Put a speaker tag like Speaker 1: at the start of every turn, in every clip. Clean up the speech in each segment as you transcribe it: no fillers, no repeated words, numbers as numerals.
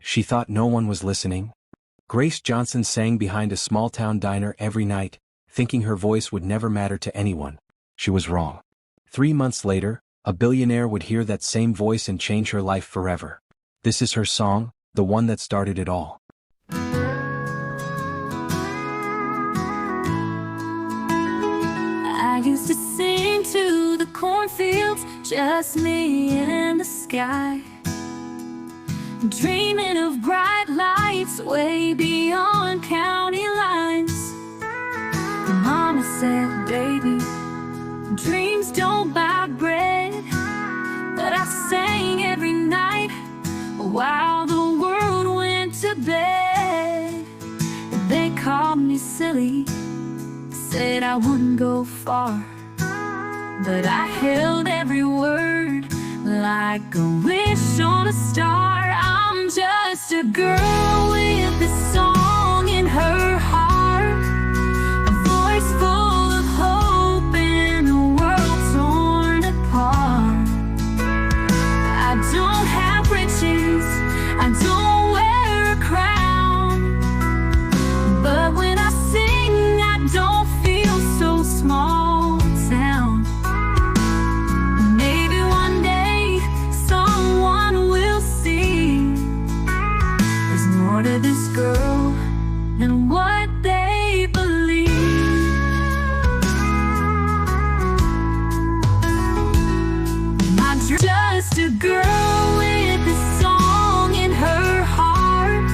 Speaker 1: she thought no one was listening. Grace Johnson sang behind a small-town diner every night, thinking her voice would never matter to anyone. She was wrong. 3 months later, a billionaire would hear that same voice and change her life forever. This is her song, the one that started it all.
Speaker 2: I used to sing to the cornfields, just me and the sky, dreaming of bright lights way beyond county lines. Mama said, baby, dreams don't buy bread. But I sang every night while the world went to bed. They called me silly, said I wouldn't go far, but I held every word like a wish on a star. I'm just a girl with a song in her heart, a voice full of hope in a world torn apart. I don't have riches, I don't wear a crown, but when I sing I don't feel so small town. Maybe one day someone will see there's more to this girl than what they believe. I'm just a girl with a song in her heart,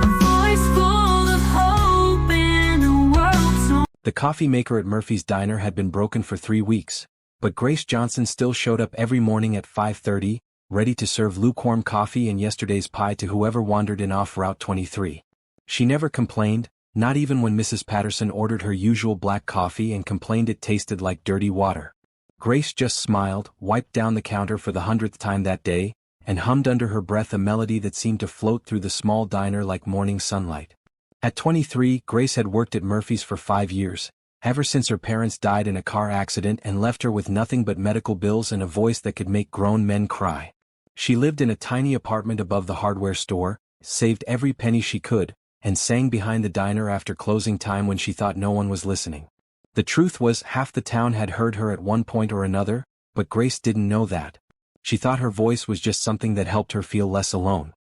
Speaker 2: a voice full of hope in a world torn.
Speaker 1: The coffee maker at Murphy's Diner had been broken for 3 weeks, but Grace Johnson still showed up every morning at 5:30, ready to serve lukewarm coffee and yesterday's pie to whoever wandered in off Route 23. She never complained, not even when Mrs. Patterson ordered her usual black coffee and complained it tasted like dirty water. Grace just smiled, wiped down the counter for the 100th time that day, and hummed under her breath a melody that seemed to float through the small diner like morning sunlight. At 23, Grace had worked at Murphy's for 5 years, ever since her parents died in a car accident and left her with nothing but medical bills and a voice that could make grown men cry. She lived in a tiny apartment above the hardware store, saved every penny she could, and sang behind the diner after closing time when she thought no one was listening. The truth was, half the town had heard her at one point or another, but Grace didn't know that. She thought her voice was just something that helped her feel less alone.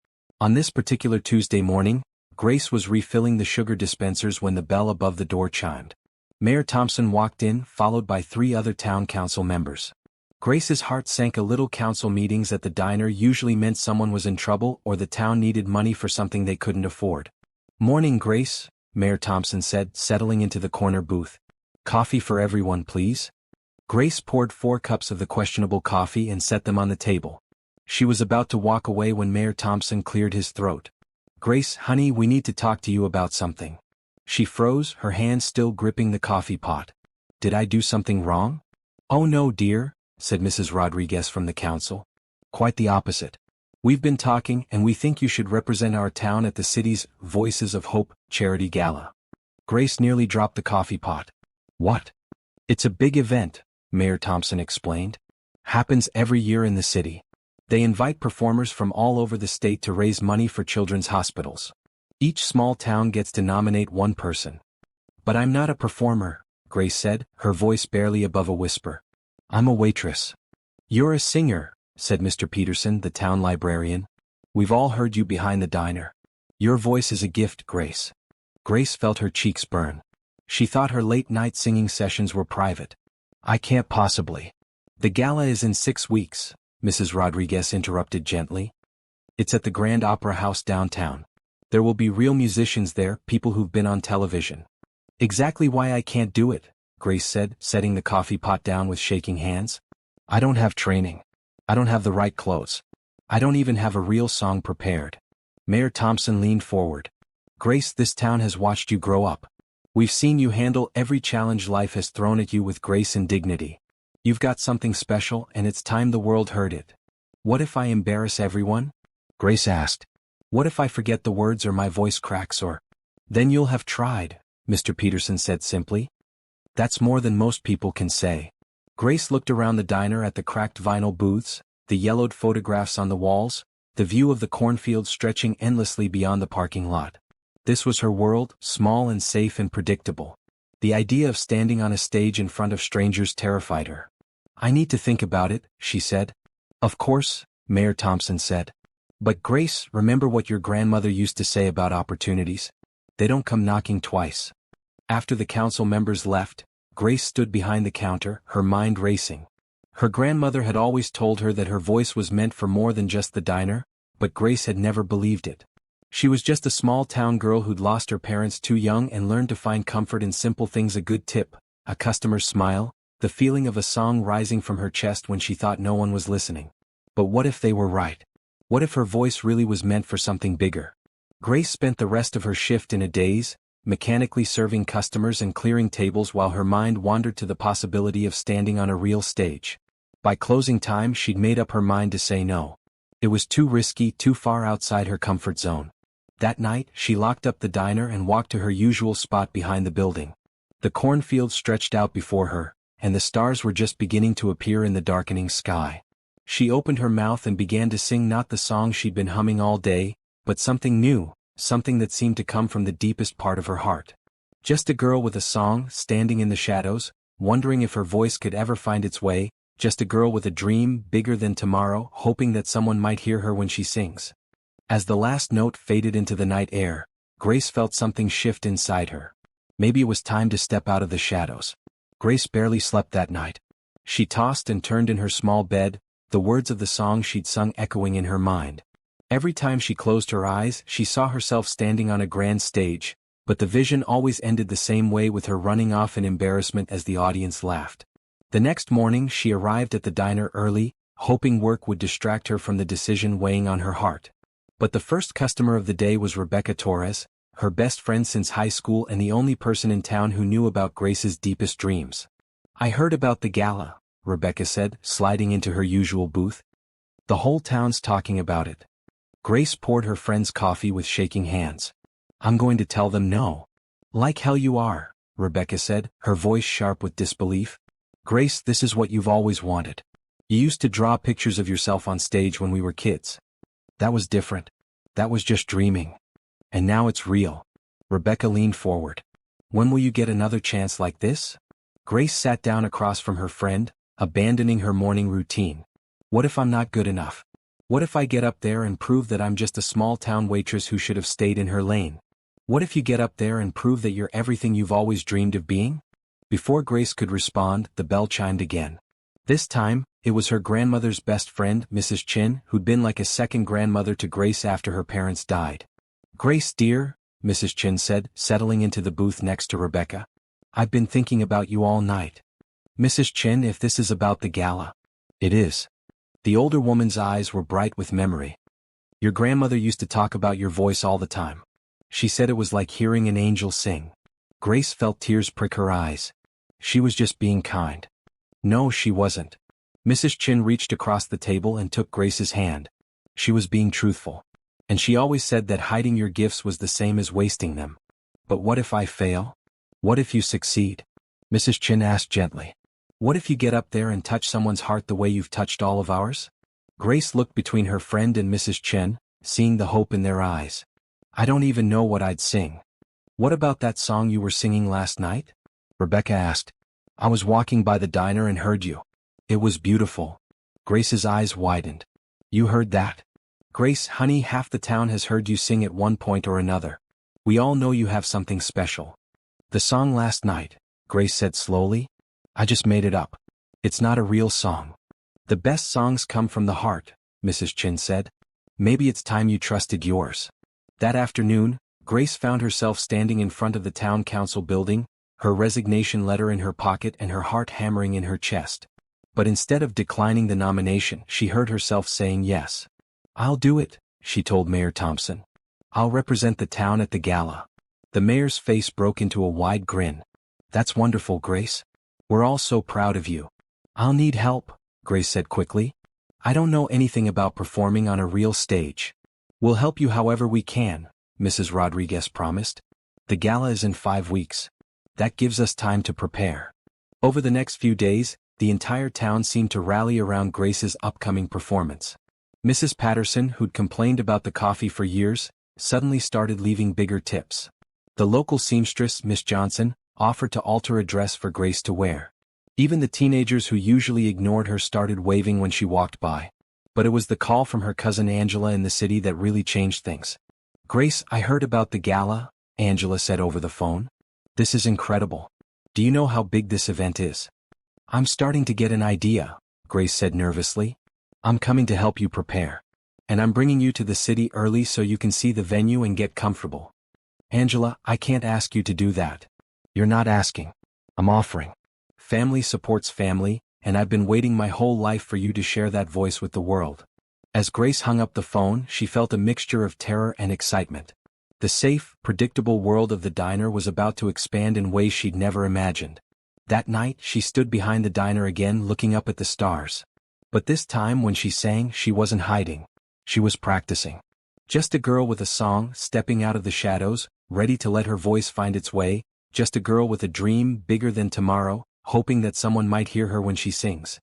Speaker 1: On this particular Tuesday morning, Grace was refilling the sugar dispensers when the bell above the door chimed. Mayor Thompson walked in, followed by 3 other town council members. Grace's heart sank a little. Council meetings at the diner usually meant someone was in trouble or the town needed money for something they couldn't afford. "Morning, Grace," Mayor Thompson said, settling into the corner booth. "Coffee for everyone, please." Grace poured 4 cups of the questionable coffee and set them on the table. She was about to walk away when Mayor Thompson cleared his throat. "Grace, honey, we need to talk to you about something." She froze, her hand still gripping the coffee pot. "Did I do something wrong?" "Oh no, dear," said Mrs. Rodriguez from the council. "Quite the opposite. We've been talking and we think you should represent our town at the city's Voices of Hope charity gala." Grace nearly dropped the coffee pot. "What?" "It's a big event," Mayor Thompson explained. "Happens every year in the city. They invite performers from all over the state to raise money for children's hospitals. Each small town gets to nominate one person." "But I'm not a performer," Grace said, her voice barely above a whisper. "I'm a waitress." "You're a singer," said Mr. Peterson, the town librarian. "We've all heard you behind the diner. Your voice is a gift, Grace." Grace felt her cheeks burn. She thought her late-night singing sessions were private. "I can't possibly." "The gala is in 6 weeks," Mrs. Rodriguez interrupted gently. "It's at the Grand Opera House downtown. There will be real musicians there, people who've been on television." "Exactly why I can't do it," Grace said, setting the coffee pot down with shaking hands. "I don't have training. I don't have the right clothes. I don't even have a real song prepared." Mayor Thompson leaned forward. "Grace, this town has watched you grow up. We've seen you handle every challenge life has thrown at you with grace and dignity. You've got something special and it's time the world heard it." "What if I embarrass everyone?" Grace asked. "What if I forget the words or my voice cracks or—" "Then you'll have tried," Mr. Peterson said simply. "That's more than most people can say." Grace looked around the diner at the cracked vinyl booths, the yellowed photographs on the walls, the view of the cornfield stretching endlessly beyond the parking lot. This was her world, small and safe and predictable. The idea of standing on a stage in front of strangers terrified her. "I need to think about it," she said. "Of course," Mayor Thompson said. "But Grace, remember what your grandmother used to say about opportunities? They don't come knocking twice." After the council members left, Grace stood behind the counter, her mind racing. Her grandmother had always told her that her voice was meant for more than just the diner, but Grace had never believed it. She was just a small-town girl who'd lost her parents too young and learned to find comfort in simple things: a good tip, a customer's smile, the feeling of a song rising from her chest when she thought no one was listening. But what if they were right? What if her voice really was meant for something bigger? Grace spent the rest of her shift in a daze, mechanically serving customers and clearing tables while her mind wandered to the possibility of standing on a real stage. By closing time, she'd made up her mind to say no. It was too risky, too far outside her comfort zone. That night, she locked up the diner and walked to her usual spot behind the building. The cornfield stretched out before her, and the stars were just beginning to appear in the darkening sky. She opened her mouth and began to sing not the song she'd been humming all day, but something new, something that seemed to come from the deepest part of her heart. Just a girl with a song, standing in the shadows, wondering if her voice could ever find its way, just a girl with a dream bigger than tomorrow, hoping that someone might hear her when she sings. As the last note faded into the night air, Grace felt something shift inside her. Maybe it was time to step out of the shadows. Grace barely slept that night. She tossed and turned in her small bed, the words of the song she'd sung echoing in her mind. Every time she closed her eyes, she saw herself standing on a grand stage, but the vision always ended the same way, with her running off in embarrassment as the audience laughed. The next morning she arrived at the diner early, hoping work would distract her from the decision weighing on her heart. But the first customer of the day was Rebecca Torres, her best friend since high school and the only person in town who knew about Grace's deepest dreams. "I heard about the gala," Rebecca said, sliding into her usual booth. "The whole town's talking about it." Grace poured her friend's coffee with shaking hands. "I'm going to tell them no." "Like hell you are," Rebecca said, her voice sharp with disbelief. "Grace, this is what you've always wanted. You used to draw pictures of yourself on stage when we were kids. That was different. That was just dreaming. And now it's real." Rebecca leaned forward. "When will you get another chance like this?" Grace sat down across from her friend, abandoning her morning routine. "What if I'm not good enough? What if I get up there and prove that I'm just a small-town waitress who should have stayed in her lane? What if you get up there and prove that you're everything you've always dreamed of being?" Before Grace could respond, the bell chimed again. This time, it was her grandmother's best friend, Mrs. Chin, who'd been like a second grandmother to Grace after her parents died. "Grace, dear," Mrs. Chin said, settling into the booth next to Rebecca. "I've been thinking about you all night." "Mrs. Chin, if this is about the gala." "It is." The older woman's eyes were bright with memory. "Your grandmother used to talk about your voice all the time. She said it was like hearing an angel sing." Grace felt tears prick her eyes. She was just being kind. No, she wasn't. Mrs. Chin reached across the table and took Grace's hand. She was being truthful. "And she always said that hiding your gifts was the same as wasting them." "But what if I fail? What if you succeed?" Mrs. Chin asked gently. "What if you get up there and touch someone's heart the way you've touched all of ours?" Grace looked between her friend and Mrs. Chin, seeing the hope in their eyes. "I don't even know what I'd sing." "What about that song you were singing last night?" Rebecca asked. "I was walking by the diner and heard you. It was beautiful." Grace's eyes widened. "You heard that?" "Grace, honey, half the town has heard you sing at one point or another. We all know you have something special." "The song last night," Grace said slowly, "I just made it up. It's not a real song." "The best songs come from the heart," Mrs. Chin said. "Maybe it's time you trusted yours." That afternoon, Grace found herself standing in front of the town council building, her resignation letter in her pocket and her heart hammering in her chest. But instead of declining the nomination, she heard herself saying yes. "I'll do it," she told Mayor Thompson. "I'll represent the town at the gala." The mayor's face broke into a wide grin. "That's wonderful, Grace. We're all so proud of you." "I'll need help," Grace said quickly. "I don't know anything about performing on a real stage." "We'll help you however we can," Mrs. Rodriguez promised. "The gala is in 5 weeks. That gives us time to prepare." Over the next few days, the entire town seemed to rally around Grace's upcoming performance. Mrs. Patterson, who'd complained about the coffee for years, suddenly started leaving bigger tips. The local seamstress, Miss Johnson, offered to alter a dress for Grace to wear. Even the teenagers who usually ignored her started waving when she walked by. But it was the call from her cousin Angela in the city that really changed things. "Grace, I heard about the gala," Angela said over the phone. "This is incredible. Do you know how big this event is?" "I'm starting to get an idea," Grace said nervously. "I'm coming to help you prepare. And I'm bringing you to the city early so you can see the venue and get comfortable." "Angela, I can't ask you to do that." "You're not asking. I'm offering. Family supports family, and I've been waiting my whole life for you to share that voice with the world." As Grace hung up the phone, she felt a mixture of terror and excitement. The safe, predictable world of the diner was about to expand in ways she'd never imagined. That night, she stood behind the diner again looking up at the stars. But this time when she sang, she wasn't hiding. She was practicing. Just a girl with a song, stepping out of the shadows, ready to let her voice find its way, just a girl with a dream bigger than tomorrow, hoping that someone might hear her when she sings.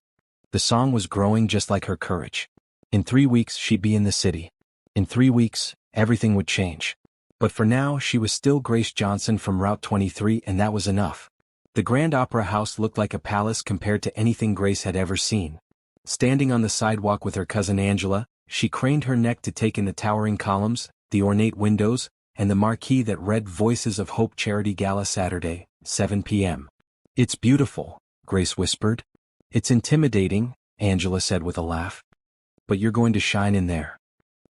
Speaker 1: The song was growing just like her courage. In 3 weeks she'd be in the city. In 3 weeks, everything would change. But for now she was still Grace Johnson from Route 23, and that was enough. The Grand Opera House looked like a palace compared to anything Grace had ever seen. Standing on the sidewalk with her cousin Angela, she craned her neck to take in the towering columns, the ornate windows, and the marquee that read Voices of Hope Charity Gala Saturday, 7 p.m. "It's beautiful," Grace whispered. "It's intimidating," Angela said with a laugh. "But you're going to shine in there."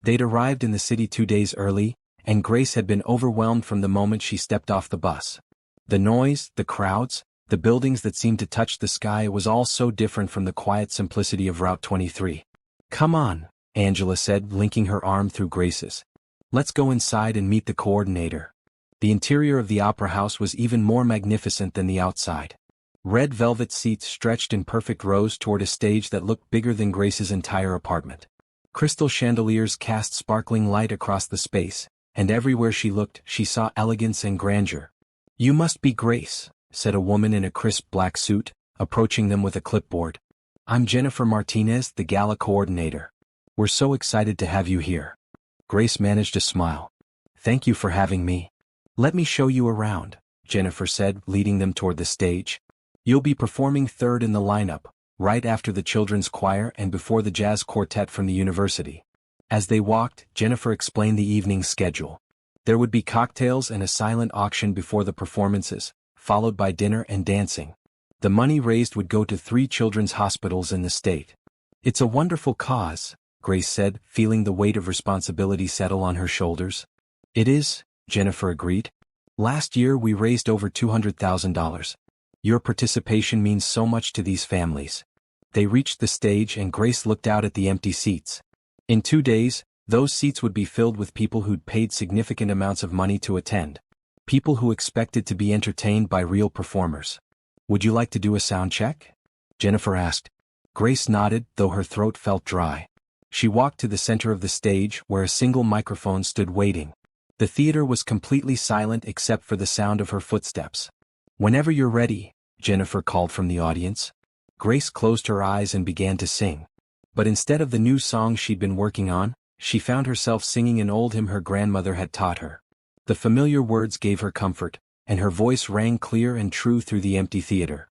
Speaker 1: They'd arrived in the city 2 days early, and Grace had been overwhelmed from the moment she stepped off the bus. The noise, the crowds, the buildings that seemed to touch the sky, was all so different from the quiet simplicity of Route 23. "Come on," Angela said, linking her arm through Grace's. "Let's go inside and meet the coordinator." The interior of the opera house was even more magnificent than the outside. Red velvet seats stretched in perfect rows toward a stage that looked bigger than Grace's entire apartment. Crystal chandeliers cast sparkling light across the space, and everywhere she looked, she saw elegance and grandeur. "You must be Grace," said a woman in a crisp black suit, approaching them with a clipboard. "I'm Jennifer Martinez, the gala coordinator. We're so excited to have you here." Grace managed a smile. "Thank you for having me. Let me show you around," Jennifer said, leading them toward the stage. "You'll be performing third in the lineup, right after the children's choir and before the jazz quartet from the university." As they walked, Jennifer explained the evening's schedule. There would be cocktails and a silent auction before the performances, followed by dinner and dancing. The money raised would go to 3 children's hospitals in the state. "It's a wonderful cause," Grace said, feeling the weight of responsibility settle on her shoulders. "It is," Jennifer agreed. "Last year we raised over $200,000. Your participation means so much to these families." They reached the stage and Grace looked out at the empty seats. In 2 days, those seats would be filled with people who'd paid significant amounts of money to attend. People who expected to be entertained by real performers. "Would you like to do a sound check?" Jennifer asked. Grace nodded, though her throat felt dry. She walked to the center of the stage, where a single microphone stood waiting. The theater was completely silent except for the sound of her footsteps. "Whenever you're ready," Jennifer called from the audience. Grace closed her eyes and began to sing. But instead of the new song she'd been working on, she found herself singing an old hymn her grandmother had taught her. The familiar words gave her comfort, and her voice rang clear and true through the empty theater.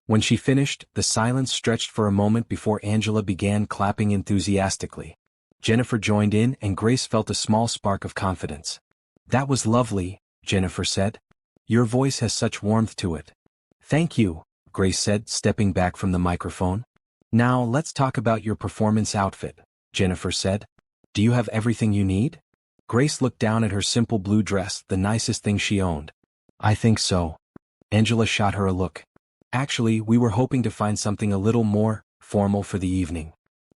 Speaker 1: When she finished, the silence stretched for a moment before Angela began clapping enthusiastically. Jennifer joined in, and Grace felt a small spark of confidence. "That was lovely," Jennifer said. "Your voice has such warmth to it." "Thank you," Grace said, stepping back from the microphone. "Now let's talk about your performance outfit," Jennifer said. "Do you have everything you need?" Grace looked down at her simple blue dress, the nicest thing she owned. "I think so." Angela shot her a look. "Actually, we were hoping to find something a little more formal for the evening."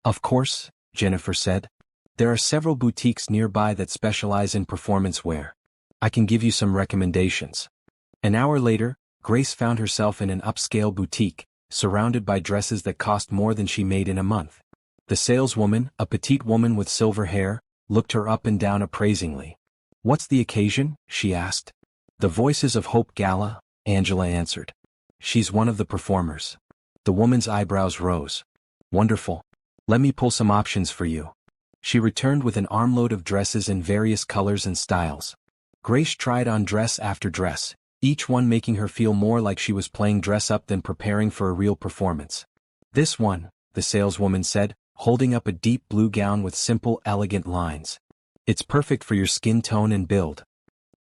Speaker 1: "Of course," Jennifer said. "There are several boutiques nearby that specialize in performance wear. I can give you some recommendations." An hour later, Grace found herself in an upscale boutique, surrounded by dresses that cost more than she made in a month. The saleswoman, a petite woman with silver hair, looked her up and down appraisingly. "What's the occasion?" she asked. "The Voices of Hope Gala," Angela answered. "She's one of the performers." The woman's eyebrows rose. "Wonderful. Let me pull some options for you." She returned with an armload of dresses in various colors and styles. Grace tried on dress after dress, each one making her feel more like she was playing dress-up than preparing for a real performance. "This one," the saleswoman said, holding up a deep blue gown with simple, elegant lines. "It's perfect for your skin tone and build."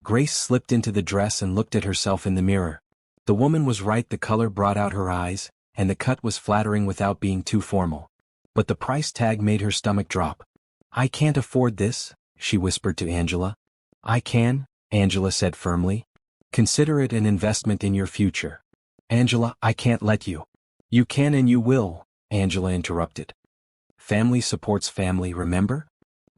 Speaker 1: Grace slipped into the dress and looked at herself in the mirror. The woman was right, the color brought out her eyes, and the cut was flattering without being too formal. But the price tag made her stomach drop. "I can't afford this," she whispered to Angela. "I can," Angela said firmly. "Consider it an investment in your future." "Angela, I can't let you." "You can and you will," Angela interrupted. "Family supports family, remember?"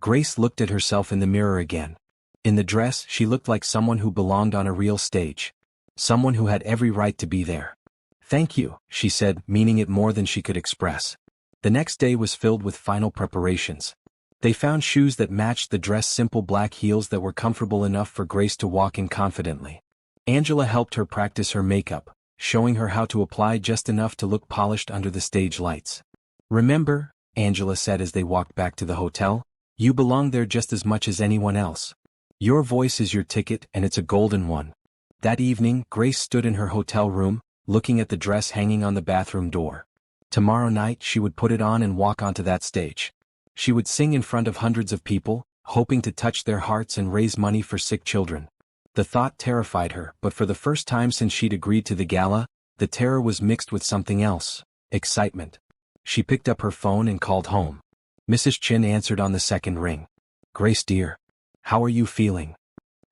Speaker 1: Grace looked at herself in the mirror again. In the dress, she looked like someone who belonged on a real stage. Someone who had every right to be there. "Thank you," she said, meaning it more than she could express. The next day was filled with final preparations. They found shoes that matched the dress, simple black heels that were comfortable enough for Grace to walk in confidently. Angela helped her practice her makeup, showing her how to apply just enough to look polished under the stage lights. "Remember," Angela said as they walked back to the hotel, "you belong there just as much as anyone else. Your voice is your ticket and it's a golden one." That evening, Grace stood in her hotel room, looking at the dress hanging on the bathroom door. Tomorrow night she would put it on and walk onto that stage. She would sing in front of hundreds of people, hoping to touch their hearts and raise money for sick children. The thought terrified her, but for the first time since she'd agreed to the gala, the terror was mixed with something else: excitement. She picked up her phone and called home. Mrs. Chin answered on the second ring. "Grace dear. How are you feeling?"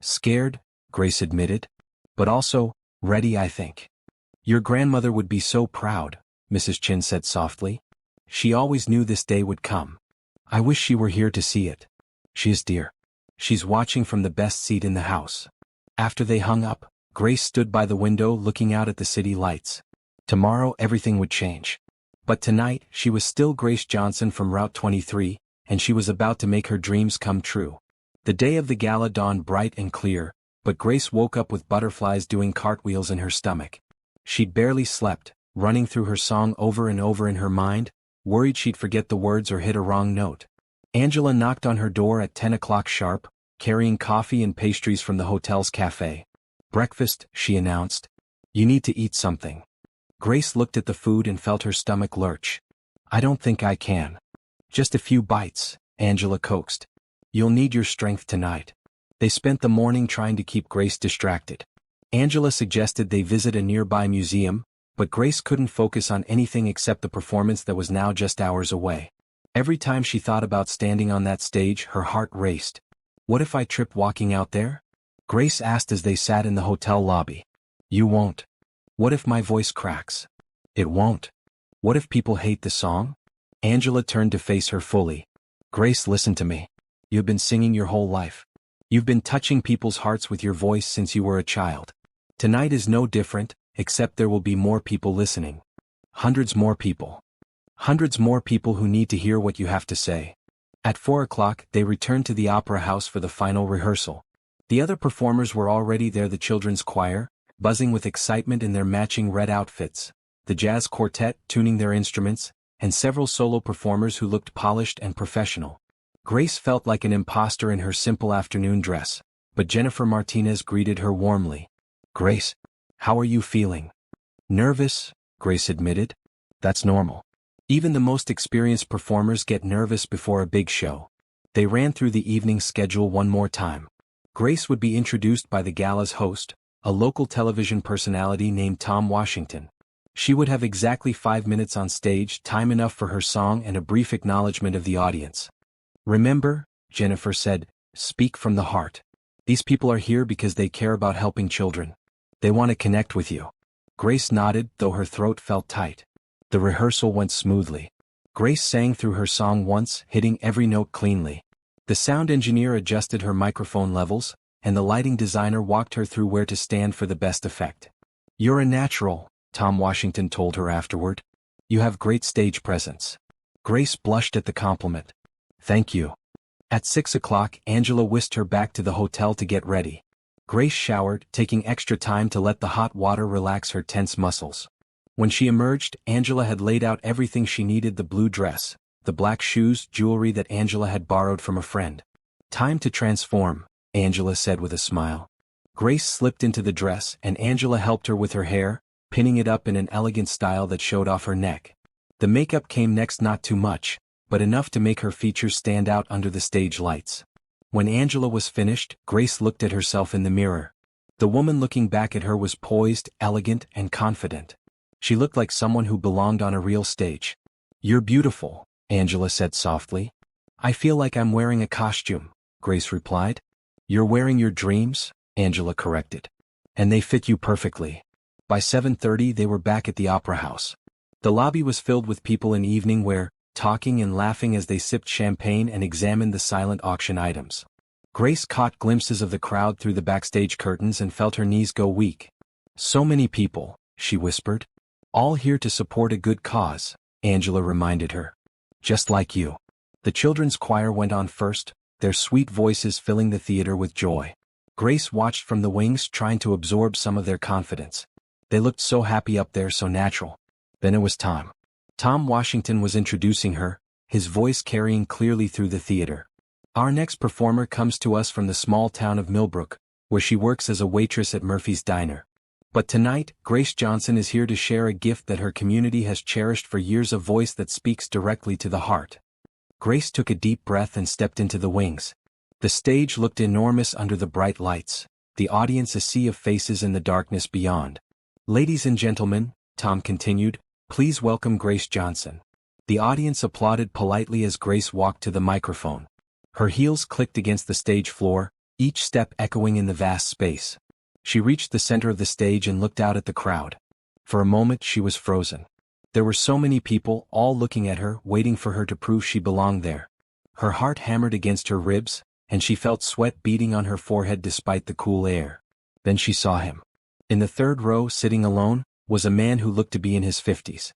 Speaker 1: "Scared," Grace admitted. "But also, ready, I think." "Your grandmother would be so proud," Mrs. Chin said softly. "She always knew this day would come. I wish she were here to see it." "She is, dear. She's watching from the best seat in the house." After they hung up, Grace stood by the window looking out at the city lights. Tomorrow everything would change. But tonight, she was still Grace Johnson from Route 23, and she was about to make her dreams come true. The day of the gala dawned bright and clear, but Grace woke up with butterflies doing cartwheels in her stomach. She'd barely slept, running through her song over and over in her mind, worried she'd forget the words or hit a wrong note. Angela knocked on her door at 10 o'clock sharp, carrying coffee and pastries from the hotel's cafe. "Breakfast," she announced. "You need to eat something." Grace looked at the food and felt her stomach lurch. "I don't think I can." "Just a few bites," Angela coaxed. "You'll need your strength tonight." They spent the morning trying to keep Grace distracted. Angela suggested they visit a nearby museum, but Grace couldn't focus on anything except the performance that was now just hours away. Every time she thought about standing on that stage, her heart raced. "What if I trip walking out there?" Grace asked as they sat in the hotel lobby. "You won't." "What if my voice cracks?" "It won't." "What if people hate the song?" Angela turned to face her fully. "Grace, listen to me. You've been singing your whole life. You've been touching people's hearts with your voice since you were a child. Tonight is no different, except there will be more people listening. Hundreds more people. Hundreds more people who need to hear what you have to say." At 4 o'clock, they returned to the opera house for the final rehearsal. The other performers were already there: the children's choir, buzzing with excitement in their matching red outfits, the jazz quartet tuning their instruments, and several solo performers who looked polished and professional. Grace felt like an imposter in her simple afternoon dress, but Jennifer Martinez greeted her warmly. "Grace, how are you feeling?" "Nervous," Grace admitted. "That's normal. Even the most experienced performers get nervous before a big show." They ran through the evening schedule one more time. Grace would be introduced by the gala's host, a local television personality named Tom Washington. She would have exactly 5 minutes on stage, time enough for her song and a brief acknowledgement of the audience. "Remember," Jennifer said, "speak from the heart. These people are here because they care about helping children. They want to connect with you." Grace nodded, though her throat felt tight. The rehearsal went smoothly. Grace sang through her song once, hitting every note cleanly. The sound engineer adjusted her microphone levels, and the lighting designer walked her through where to stand for the best effect. "You're a natural," Tom Washington told her afterward. "You have great stage presence." Grace blushed at the compliment. "Thank you." At 6 o'clock, Angela whisked her back to the hotel to get ready. Grace showered, taking extra time to let the hot water relax her tense muscles. When she emerged, Angela had laid out everything she needed: the blue dress, the black shoes, jewelry that Angela had borrowed from a friend. "Time to transform," Angela said with a smile. Grace slipped into the dress and Angela helped her with her hair, pinning it up in an elegant style that showed off her neck. The makeup came next, not too much, but enough to make her features stand out under the stage lights. When Angela was finished, Grace looked at herself in the mirror. The woman looking back at her was poised, elegant, and confident. She looked like someone who belonged on a real stage. "You're beautiful," Angela said softly. "I feel like I'm wearing a costume," Grace replied. "You're wearing your dreams," Angela corrected. "And they fit you perfectly." By 7:30 they were back at the Opera House. The lobby was filled with people in evening wear, talking and laughing as they sipped champagne and examined the silent auction items. Grace caught glimpses of the crowd through the backstage curtains and felt her knees go weak. "So many people," she whispered. "All here to support a good cause," Angela reminded her. "Just like you." The children's choir went on first, their sweet voices filling the theater with joy. Grace watched from the wings, trying to absorb some of their confidence. They looked so happy up there, so natural. Then it was Tom. Tom Washington was introducing her, his voice carrying clearly through the theater. "Our next performer comes to us from the small town of Millbrook, where she works as a waitress at Murphy's Diner. But tonight, Grace Johnson is here to share a gift that her community has cherished for years, a voice that speaks directly to the heart." Grace took a deep breath and stepped into the wings. The stage looked enormous under the bright lights, the audience a sea of faces in the darkness beyond. "Ladies and gentlemen," Tom continued, "please welcome Grace Johnson." The audience applauded politely as Grace walked to the microphone. Her heels clicked against the stage floor, each step echoing in the vast space. She reached the center of the stage and looked out at the crowd. For a moment she was frozen. There were so many people, all looking at her, waiting for her to prove she belonged there. Her heart hammered against her ribs, and she felt sweat beading on her forehead despite the cool air. Then she saw him. In the third row, sitting alone, was a man who looked to be in his 50s.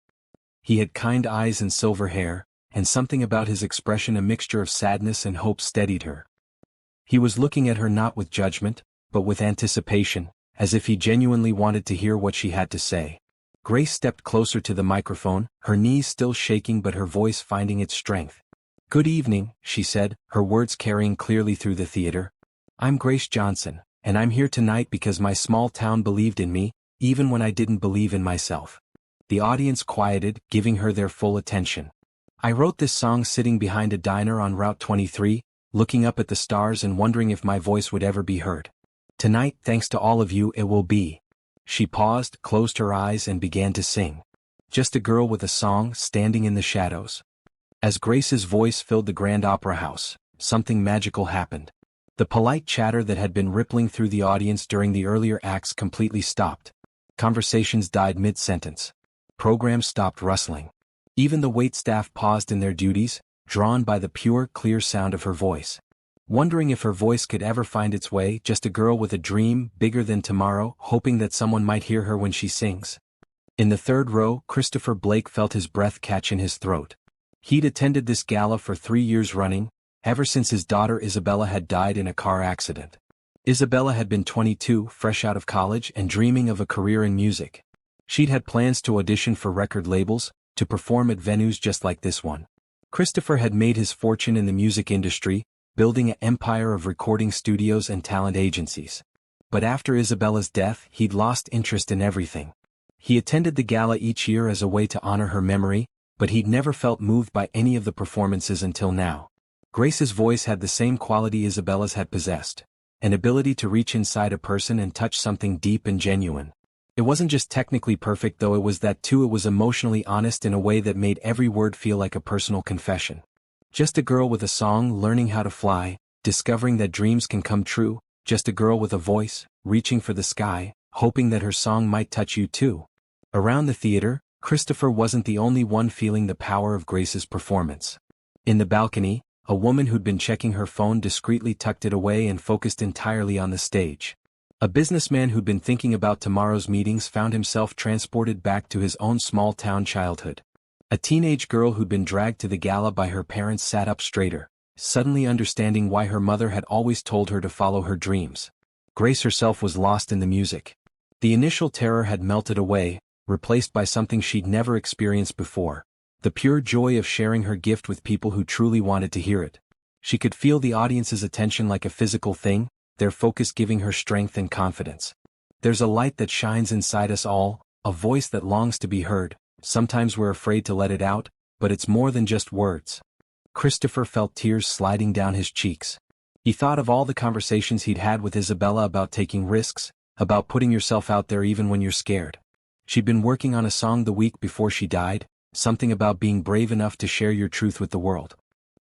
Speaker 1: He had kind eyes and silver hair, and something about his expression, a mixture of sadness and hope, steadied her. He was looking at her not with judgment, but with anticipation, as if he genuinely wanted to hear what she had to say. Grace stepped closer to the microphone, her knees still shaking but her voice finding its strength. "Good evening," she said, her words carrying clearly through the theater. "I'm Grace Johnson, and I'm here tonight because my small town believed in me, even when I didn't believe in myself." The audience quieted, giving her their full attention. "I wrote this song sitting behind a diner on Route 23, looking up at the stars and wondering if my voice would ever be heard. Tonight, thanks to all of you, it will be." She paused, closed her eyes and began to sing. "Just a girl with a song, standing in the shadows." As Grace's voice filled the Grand Opera House, something magical happened. The polite chatter that had been rippling through the audience during the earlier acts completely stopped. Conversations died mid-sentence. Programs stopped rustling. Even the waitstaff paused in their duties, drawn by the pure, clear sound of her voice. Wondering if her voice could ever find its way, just a girl with a dream, bigger than tomorrow, hoping that someone might hear her when she sings. In the third row, Christopher Blake felt his breath catch in his throat. He'd attended this gala for 3 years running, ever since his daughter Isabella had died in a car accident. Isabella had been 22, fresh out of college and dreaming of a career in music. She'd had plans to audition for record labels, to perform at venues just like this one. Christopher had made his fortune in the music industry, building an empire of recording studios and talent agencies. But after Isabella's death, he'd lost interest in everything. He attended the gala each year as a way to honor her memory, but he'd never felt moved by any of the performances until now. Grace's voice had the same quality Isabella's had possessed. An ability to reach inside a person and touch something deep and genuine. It wasn't just technically perfect though, it was that too. It was emotionally honest in a way that made every word feel like a personal confession. Just a girl with a song, learning how to fly, discovering that dreams can come true. Just a girl with a voice, reaching for the sky, hoping that her song might touch you too. Around the theater, Christopher wasn't the only one feeling the power of Grace's performance. In the balcony, a woman who'd been checking her phone discreetly tucked it away and focused entirely on the stage. A businessman who'd been thinking about tomorrow's meetings found himself transported back to his own small-town childhood. A teenage girl who'd been dragged to the gala by her parents sat up straighter, suddenly understanding why her mother had always told her to follow her dreams. Grace herself was lost in the music. The initial terror had melted away, replaced by something she'd never experienced before. The pure joy of sharing her gift with people who truly wanted to hear it. She could feel the audience's attention like a physical thing, their focus giving her strength and confidence. There's a light that shines inside us all, a voice that longs to be heard. Sometimes we're afraid to let it out, but it's more than just words. Christopher felt tears sliding down his cheeks. He thought of all the conversations he'd had with Isabella about taking risks, about putting yourself out there even when you're scared. She'd been working on a song the week before she died, something about being brave enough to share your truth with the world.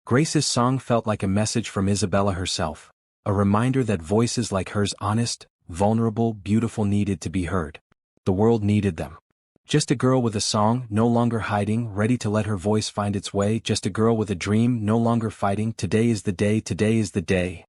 Speaker 1: Grace's song felt like a message from Isabella herself, a reminder that voices like hers, honest, vulnerable, beautiful, needed to be heard. The world needed them. Just a girl with a song, no longer hiding, ready to let her voice find its way. Just a girl with a dream, no longer fighting. Today is the day, today is the day.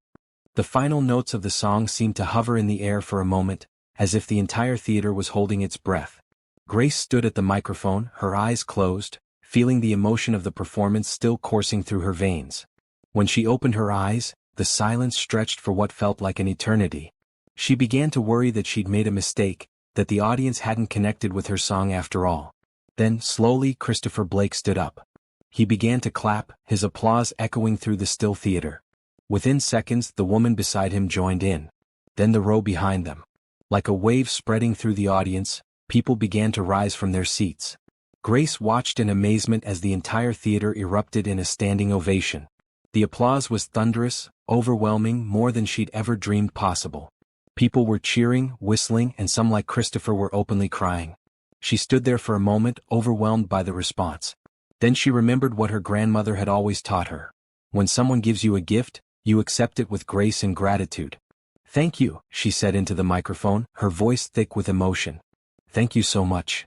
Speaker 1: The final notes of the song seemed to hover in the air for a moment, as if the entire theater was holding its breath. Grace stood at the microphone, her eyes closed, feeling the emotion of the performance still coursing through her veins. When she opened her eyes, the silence stretched for what felt like an eternity. She began to worry that she'd made a mistake, that the audience hadn't connected with her song after all. Then, slowly, Christopher Blake stood up. He began to clap, his applause echoing through the still theater. Within seconds, the woman beside him joined in. Then the row behind them. Like a wave spreading through the audience, people began to rise from their seats. Grace watched in amazement as the entire theater erupted in a standing ovation. The applause was thunderous, overwhelming, more than she'd ever dreamed possible. People were cheering, whistling, and some like Christopher were openly crying. She stood there for a moment, overwhelmed by the response. Then she remembered what her grandmother had always taught her. When someone gives you a gift, you accept it with grace and gratitude. "Thank you," she said into the microphone, her voice thick with emotion. "Thank you so much."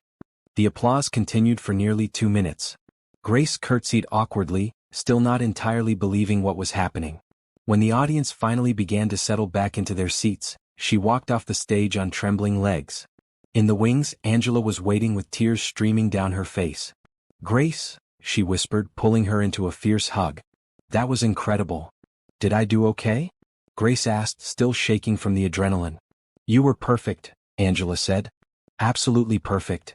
Speaker 1: The applause continued for nearly 2 minutes. Grace curtsied awkwardly, still not entirely believing what was happening. When the audience finally began to settle back into their seats, she walked off the stage on trembling legs. In the wings, Angela was waiting with tears streaming down her face. "Grace," she whispered, pulling her into a fierce hug. "That was incredible. Did I do okay?" Grace asked, still shaking from the adrenaline. "You were perfect," Angela said. "Absolutely perfect."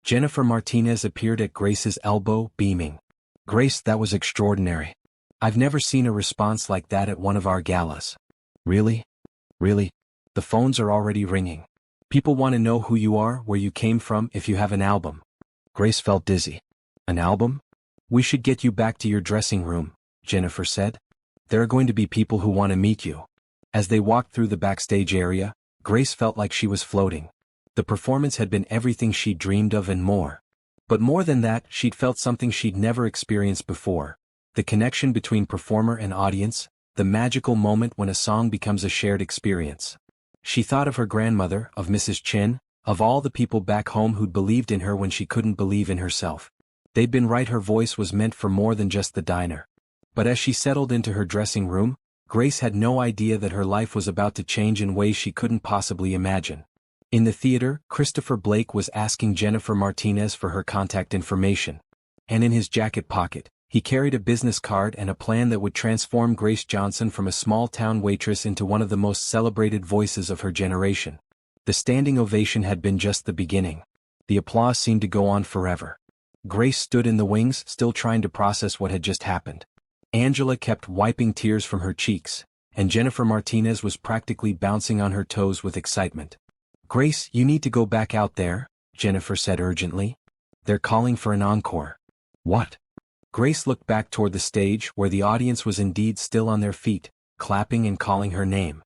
Speaker 1: Jennifer Martinez appeared at Grace's elbow, beaming. "Grace, that was extraordinary. I've never seen a response like that at one of our galas." "Really? Really? The phones are already ringing. People want to know who you are, where you came from, if you have an album." Grace felt dizzy. "An album? We should get you back to your dressing room," Jennifer said. "There are going to be people who want to meet you." As they walked through the backstage area, Grace felt like she was floating. The performance had been everything she'd dreamed of and more. But more than that, she'd felt something she'd never experienced before. The connection between performer and audience, the magical moment when a song becomes a shared experience. She thought of her grandmother, of Mrs. Chin, of all the people back home who'd believed in her when she couldn't believe in herself. They'd been right, her voice was meant for more than just the diner. But as she settled into her dressing room, Grace had no idea that her life was about to change in ways she couldn't possibly imagine. In the theater, Christopher Blake was asking Jennifer Martinez for her contact information. And in his jacket pocket, he carried a business card and a plan that would transform Grace Johnson from a small-town waitress into one of the most celebrated voices of her generation. The standing ovation had been just the beginning. The applause seemed to go on forever. Grace stood in the wings, still trying to process what had just happened. Angela kept wiping tears from her cheeks, and Jennifer Martinez was practically bouncing on her toes with excitement. "Grace, you need to go back out there," Jennifer said urgently. "They're calling for an encore." "What?" Grace looked back toward the stage where the audience was indeed still on their feet, clapping and calling her name.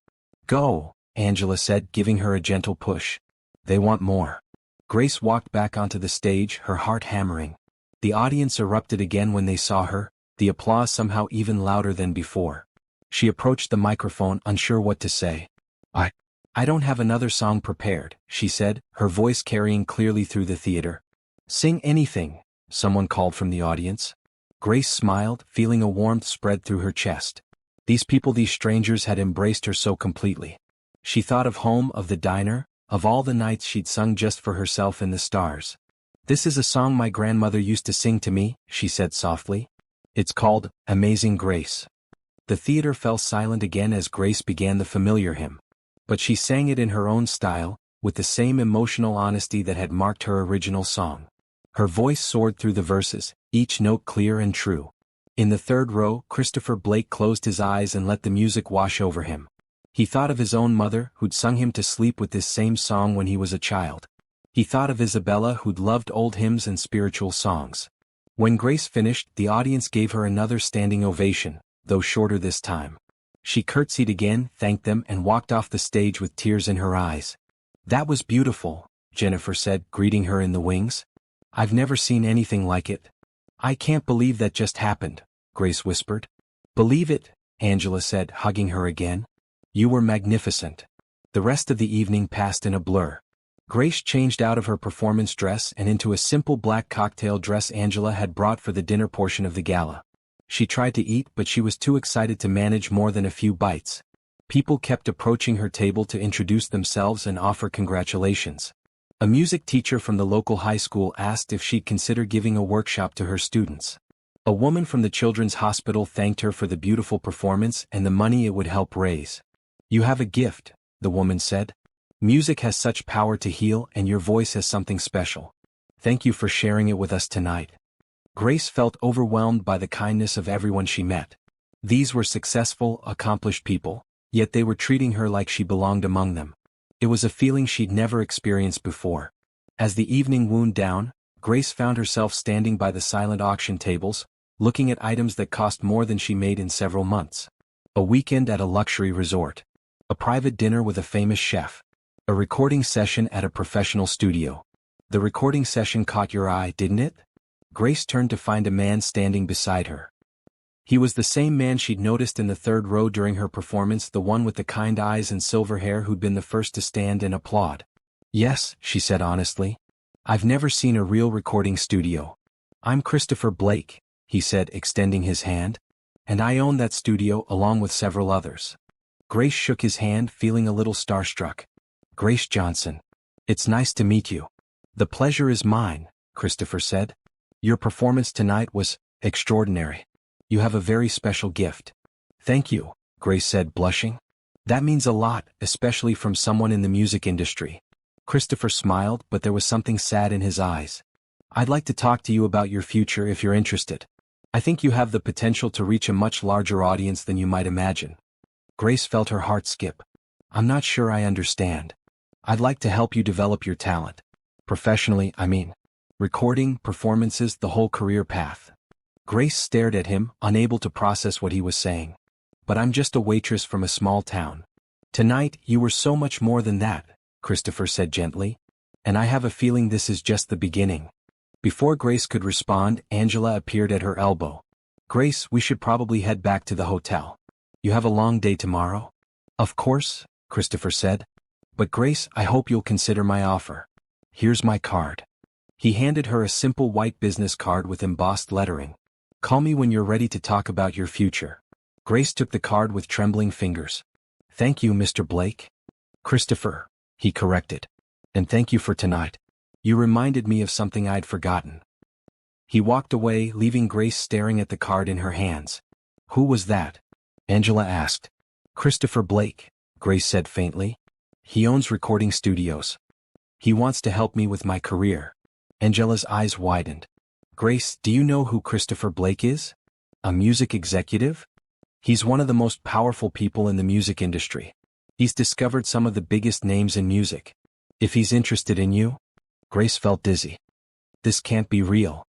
Speaker 1: "Go," Angela said, giving her a gentle push. "They want more." Grace walked back onto the stage, her heart hammering. The audience erupted again when they saw her, the applause somehow even louder than before. She approached the microphone, unsure what to say. I don't have another song prepared," she said, her voice carrying clearly through the theater. "Sing anything," someone called from the audience. Grace smiled, feeling a warmth spread through her chest. These people, these strangers, had embraced her so completely. She thought of home, of the diner, of all the nights she'd sung just for herself in the stars. "This is a song my grandmother used to sing to me," she said softly. "It's called Amazing Grace." The theater fell silent again as Grace began the familiar hymn. But she sang it in her own style, with the same emotional honesty that had marked her original song. Her voice soared through the verses, each note clear and true. In the third row, Christopher Blake closed his eyes and let the music wash over him. He thought of his own mother, who'd sung him to sleep with this same song when he was a child. He thought of Isabella, who'd loved old hymns and spiritual songs. When Grace finished, the audience gave her another standing ovation, though shorter this time. She curtsied again, thanked them, and walked off the stage with tears in her eyes. "That was beautiful," Jennifer said, greeting her in the wings. "I've never seen anything like it." "I can't believe that just happened," Grace whispered. "Believe it," Angela said, hugging her again. "You were magnificent." The rest of the evening passed in a blur. Grace changed out of her performance dress and into a simple black cocktail dress Angela had brought for the dinner portion of the gala. She tried to eat, but she was too excited to manage more than a few bites. People kept approaching her table to introduce themselves and offer congratulations. A music teacher from the local high school asked if she'd consider giving a workshop to her students. A woman from the children's hospital thanked her for the beautiful performance and the money it would help raise. "You have a gift," the woman said. "Music has such power to heal, and your voice has something special. Thank you for sharing it with us tonight." Grace felt overwhelmed by the kindness of everyone she met. These were successful, accomplished people, yet they were treating her like she belonged among them. It was a feeling she'd never experienced before. As the evening wound down, Grace found herself standing by the silent auction tables, looking at items that cost more than she made in several months. A weekend at a luxury resort. A private dinner with a famous chef. A recording session at a professional studio. The recording session caught your eye, didn't it? Grace turned to find a man standing beside her. He was the same man she'd noticed in the third row during her performance, the one with the kind eyes and silver hair who'd been the first to stand and applaud. "Yes," she said honestly. "I've never seen a real recording studio." "I'm Christopher Blake," he said, extending his hand. "And I own that studio along with several others." Grace shook his hand, feeling a little starstruck. "Grace Johnson. It's nice to meet you." "The pleasure is mine," Christopher said. "Your performance tonight was extraordinary. You have a very special gift." "Thank you," Grace said, blushing. "That means a lot, especially from someone in the music industry." Christopher smiled, but there was something sad in his eyes. "I'd like to talk to you about your future if you're interested. I think you have the potential to reach a much larger audience than you might imagine." Grace felt her heart skip. "I'm not sure I understand." "I'd like to help you develop your talent. Professionally, I mean. Recording, performances, the whole career path." Grace stared at him, unable to process what he was saying. "But I'm just a waitress from a small town." "Tonight, you were so much more than that," Christopher said gently. "And I have a feeling this is just the beginning." Before Grace could respond, Angela appeared at her elbow. "Grace, we should probably head back to the hotel. You have a long day tomorrow?" "Of course," Christopher said. "But Grace, I hope you'll consider my offer. Here's my card." He handed her a simple white business card with embossed lettering. "Call me when you're ready to talk about your future." Grace took the card with trembling fingers. "Thank you, Mr. Blake." "Christopher," he corrected. "And thank you for tonight. You reminded me of something I'd forgotten." He walked away, leaving Grace staring at the card in her hands. "Who was that?" Angela asked. "Christopher Blake," Grace said faintly. "He owns recording studios. He wants to help me with my career." Angela's eyes widened. "Grace, do you know who Christopher Blake is? A music executive? He's one of the most powerful people in the music industry. He's discovered some of the biggest names in music. If he's interested in you..." Grace felt dizzy. "This can't be real."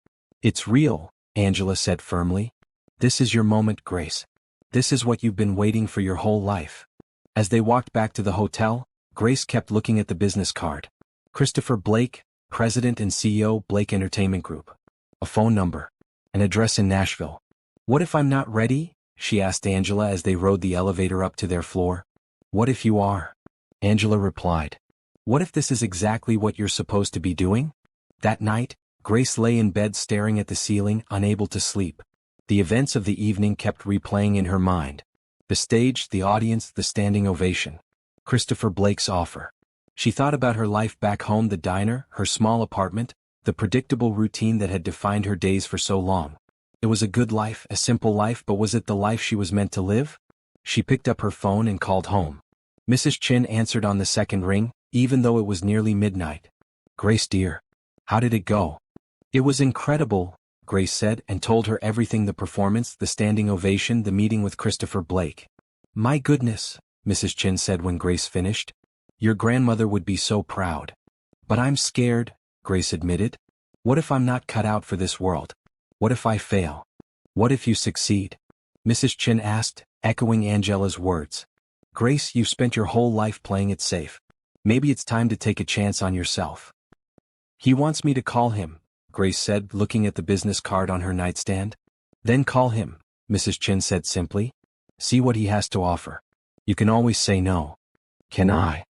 Speaker 1: "It's real," Angela said firmly. "This is your moment, Grace. This is what you've been waiting for your whole life." As they walked back to the hotel, Grace kept looking at the business card. Christopher Blake, President and CEO, Blake Entertainment Group. A phone number. An address in Nashville. "What if I'm not ready?" she asked Angela as they rode the elevator up to their floor. "What if you are?" Angela replied. "What if this is exactly what you're supposed to be doing?" That night, Grace lay in bed staring at the ceiling, unable to sleep. The events of the evening kept replaying in her mind. The stage, the audience, the standing ovation. Christopher Blake's offer. She thought about her life back home, the diner, her small apartment, the predictable routine that had defined her days for so long. It was a good life, a simple life, but was it the life she was meant to live? She picked up her phone and called home. Mrs. Chin answered on the second ring, even though it was nearly midnight. "Grace dear. How did it go?" It was incredible, Grace said, and told her everything: the performance, the standing ovation, the meeting with Christopher Blake. My goodness, Mrs. Chin said when Grace finished. Your grandmother would be so proud. But I'm scared, Grace admitted. What if I'm not cut out for this world? What if I fail? What if you succeed? Mrs. Chin asked, echoing Angela's words. Grace, you've spent your whole life playing it safe. Maybe it's time to take a chance on yourself. He wants me to call him, Grace said, looking at the business card on her nightstand. Then call him, Mrs. Chin said simply. See what he has to offer. You can always say no. Can I?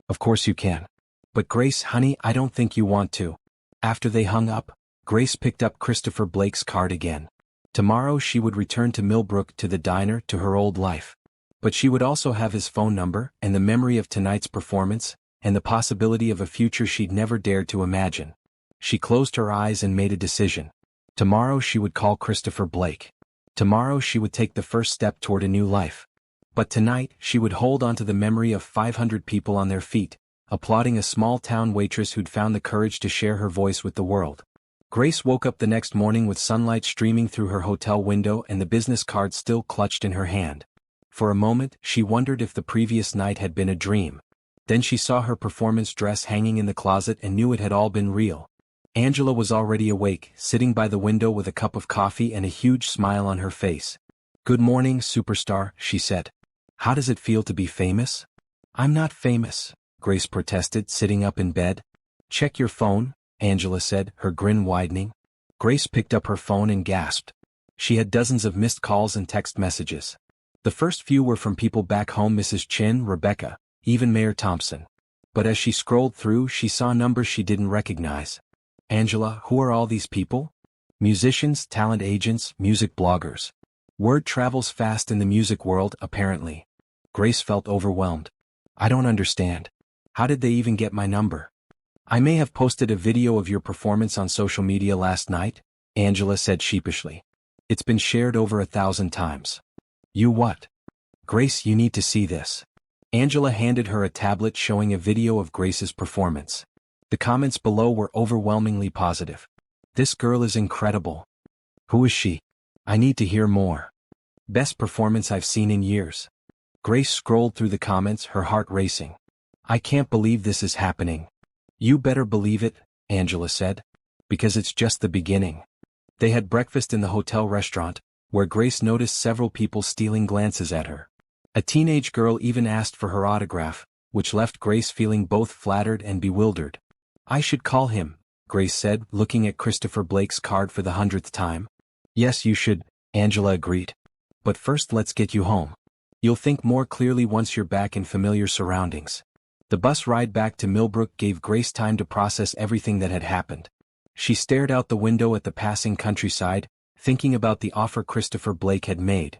Speaker 1: Of course you can. But Grace, honey, I don't think you want to. After they hung up, Grace picked up Christopher Blake's card again. Tomorrow she would return to Millbrook, to the diner, to her old life. But she would also have his phone number, and the memory of tonight's performance, and the possibility of a future she'd never dared to imagine. She closed her eyes and made a decision. Tomorrow she would call Christopher Blake. Tomorrow she would take the first step toward a new life. But tonight she would hold on to the memory of 500 people on their feet, applauding a small-town waitress who'd found the courage to share her voice with the world. Grace woke up the next morning with sunlight streaming through her hotel window and the business card still clutched in her hand. For a moment, she wondered if the previous night had been a dream. Then she saw her performance dress hanging in the closet and knew it had all been real. Angela was already awake, sitting by the window with a cup of coffee and a huge smile on her face. Good morning, superstar, she said. How does it feel to be famous? I'm not famous, Grace protested, sitting up in bed. Check your phone, Angela said, her grin widening. Grace picked up her phone and gasped. She had dozens of missed calls and text messages. The first few were from people back home: Mrs. Chin, Rebecca, even Mayor Thompson. But as she scrolled through, she saw numbers she didn't recognize. Angela, who are all these people? Musicians, talent agents, music bloggers. Word travels fast in the music world, apparently. Grace felt overwhelmed. I don't understand. How did they even get my number? I may have posted a video of your performance on social media last night, Angela said sheepishly. It's been shared over 1,000 times. You what? Grace, you need to see this. Angela handed her a tablet showing a video of Grace's performance. The comments below were overwhelmingly positive. This girl is incredible. Who is she? I need to hear more. Best performance I've seen in years. Grace scrolled through the comments, her heart racing. I can't believe this is happening. You better believe it, Angela said. Because it's just the beginning. They had breakfast in the hotel restaurant, where Grace noticed several people stealing glances at her. A teenage girl even asked for her autograph, which left Grace feeling both flattered and bewildered. I should call him, Grace said, looking at Christopher Blake's card for the 100th time. Yes, you should, Angela agreed. But first let's get you home. You'll think more clearly once you're back in familiar surroundings. The bus ride back to Millbrook gave Grace time to process everything that had happened. She stared out the window at the passing countryside, thinking about the offer Christopher Blake had made.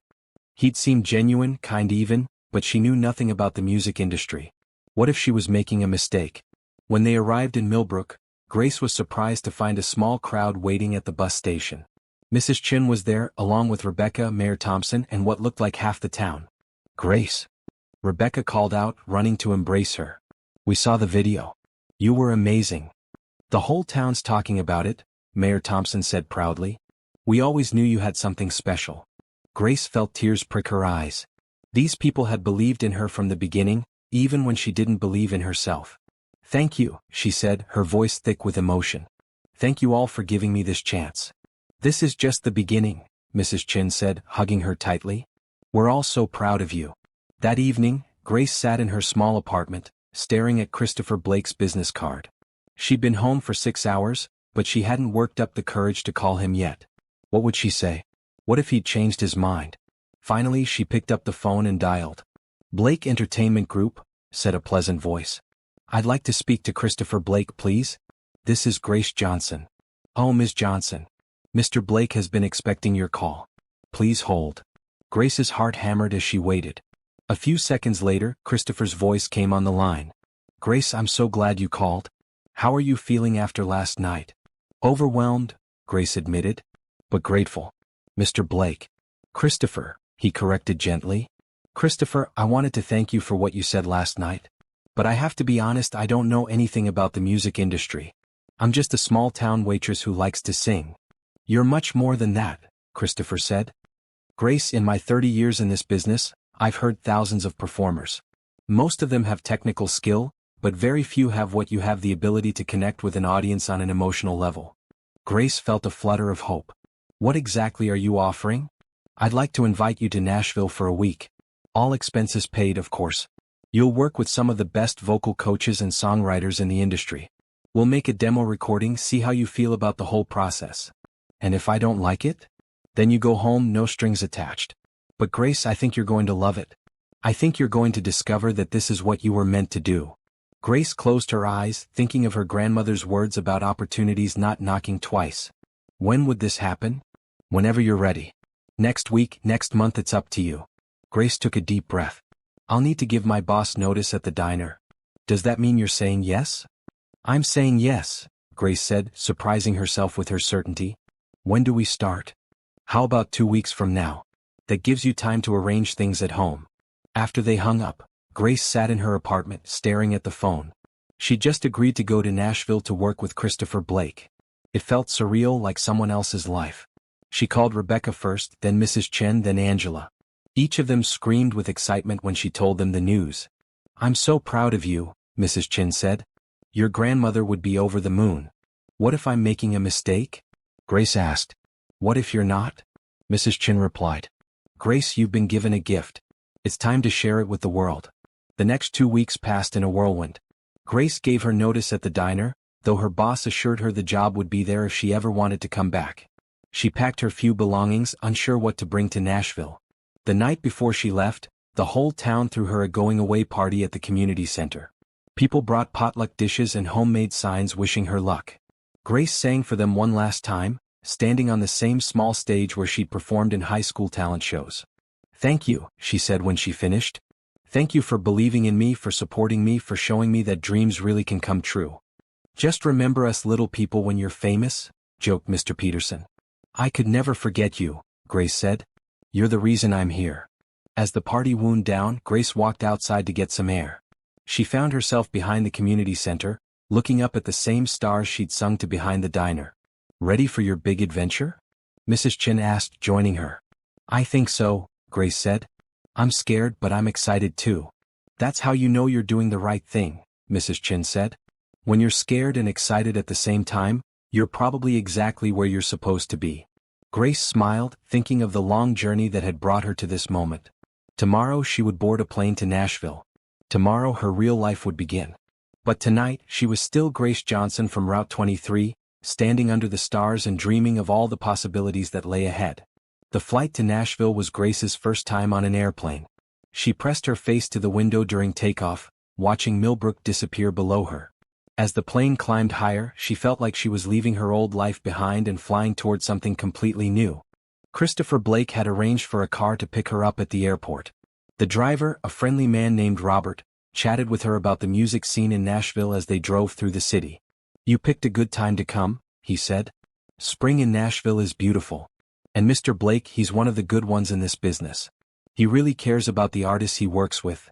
Speaker 1: He'd seemed genuine, kind even, but she knew nothing about the music industry. What if she was making a mistake? When they arrived in Millbrook, Grace was surprised to find a small crowd waiting at the bus station. Mrs. Chin was there, along with Rebecca, Mayor Thompson, and what looked like half the town. Grace! Rebecca called out, running to embrace her. We saw the video. You were amazing. The whole town's talking about it, Mayor Thompson said proudly. We always knew you had something special. Grace felt tears prick her eyes. These people had believed in her from the beginning, even when she didn't believe in herself. Thank you, she said, her voice thick with emotion. Thank you all for giving me this chance. This is just the beginning, Mrs. Chin said, hugging her tightly. We're all so proud of you. That evening, Grace sat in her small apartment, staring at Christopher Blake's business card. She'd been home for 6 hours, but she hadn't worked up the courage to call him yet. What would she say? What if he'd changed his mind? Finally, she picked up the phone and dialed. Blake Entertainment Group, said a pleasant voice. I'd like to speak to Christopher Blake, please. This is Grace Johnson. Oh, Ms. Johnson. Mr. Blake has been expecting your call. Please hold. Grace's heart hammered as she waited. A few seconds later, Christopher's voice came on the line. Grace, I'm so glad you called. How are you feeling after last night? Overwhelmed, Grace admitted, but grateful. Mr. Blake. Christopher, he corrected gently. Christopher, I wanted to thank you for what you said last night. But I have to be honest, I don't know anything about the music industry. I'm just a small-town waitress who likes to sing. You're much more than that, Christopher said. Grace, in my 30 years in this business, I've heard thousands of performers. Most of them have technical skill, but very few have what you have, the ability to connect with an audience on an emotional level. Grace felt a flutter of hope. What exactly are you offering? I'd like to invite you to Nashville for a week. All expenses paid, of course. You'll work with some of the best vocal coaches and songwriters in the industry. We'll make a demo recording, see how you feel about the whole process. And if I don't like it? Then you go home, no strings attached. But Grace, I think you're going to love it. I think you're going to discover that this is what you were meant to do. Grace closed her eyes, thinking of her grandmother's words about opportunities not knocking twice. When would this happen? Whenever you're ready. Next week, next month, it's up to you. Grace took a deep breath. I'll need to give my boss notice at the diner. Does that mean you're saying yes? I'm saying yes, Grace said, surprising herself with her certainty. When do we start? How about 2 weeks from now? That gives you time to arrange things at home. After they hung up, Grace sat in her apartment, staring at the phone. She'd just agreed to go to Nashville to work with Christopher Blake. It felt surreal, like someone else's life. She called Rebecca first, then Mrs. Chen, then Angela. Each of them screamed with excitement when she told them the news. I'm so proud of you, Mrs. Chen said. Your grandmother would be over the moon. What if I'm making a mistake? Grace asked. What if you're not? Mrs. Chen replied. Grace, you've been given a gift. It's time to share it with the world. The next 2 weeks passed in a whirlwind. Grace gave her notice at the diner, though her boss assured her the job would be there if she ever wanted to come back. She packed her few belongings, unsure what to bring to Nashville. The night before she left, the whole town threw her a going-away party at the community center. People brought potluck dishes and homemade signs wishing her luck. Grace sang for them one last time, standing on the same small stage where she'd performed in high school talent shows. Thank you, she said when she finished. Thank you for believing in me, for supporting me, for showing me that dreams really can come true. Just remember us little people when you're famous, joked Mr. Peterson. I could never forget you, Grace said. You're the reason I'm here. As the party wound down, Grace walked outside to get some air. She found herself behind the community center, looking up at the same stars she'd sung to behind the diner. Ready for your big adventure? Mrs. Chen asked, joining her. I think so, Grace said. I'm scared, but I'm excited too. That's how you know you're doing the right thing, Mrs. Chen said. When you're scared and excited at the same time, you're probably exactly where you're supposed to be. Grace smiled, thinking of the long journey that had brought her to this moment. Tomorrow she would board a plane to Nashville. Tomorrow her real life would begin. But tonight, she was still Grace Johnson from Route 23, standing under the stars and dreaming of all the possibilities that lay ahead. The flight to Nashville was Grace's first time on an airplane. She pressed her face to the window during takeoff, watching Millbrook disappear below her. As the plane climbed higher, she felt like she was leaving her old life behind and flying toward something completely new. Christopher Blake had arranged for a car to pick her up at the airport. The driver, a friendly man named Robert, chatted with her about the music scene in Nashville as they drove through the city. You picked a good time to come, he said. Spring in Nashville is beautiful. And Mr. Blake, he's one of the good ones in this business. He really cares about the artists he works with.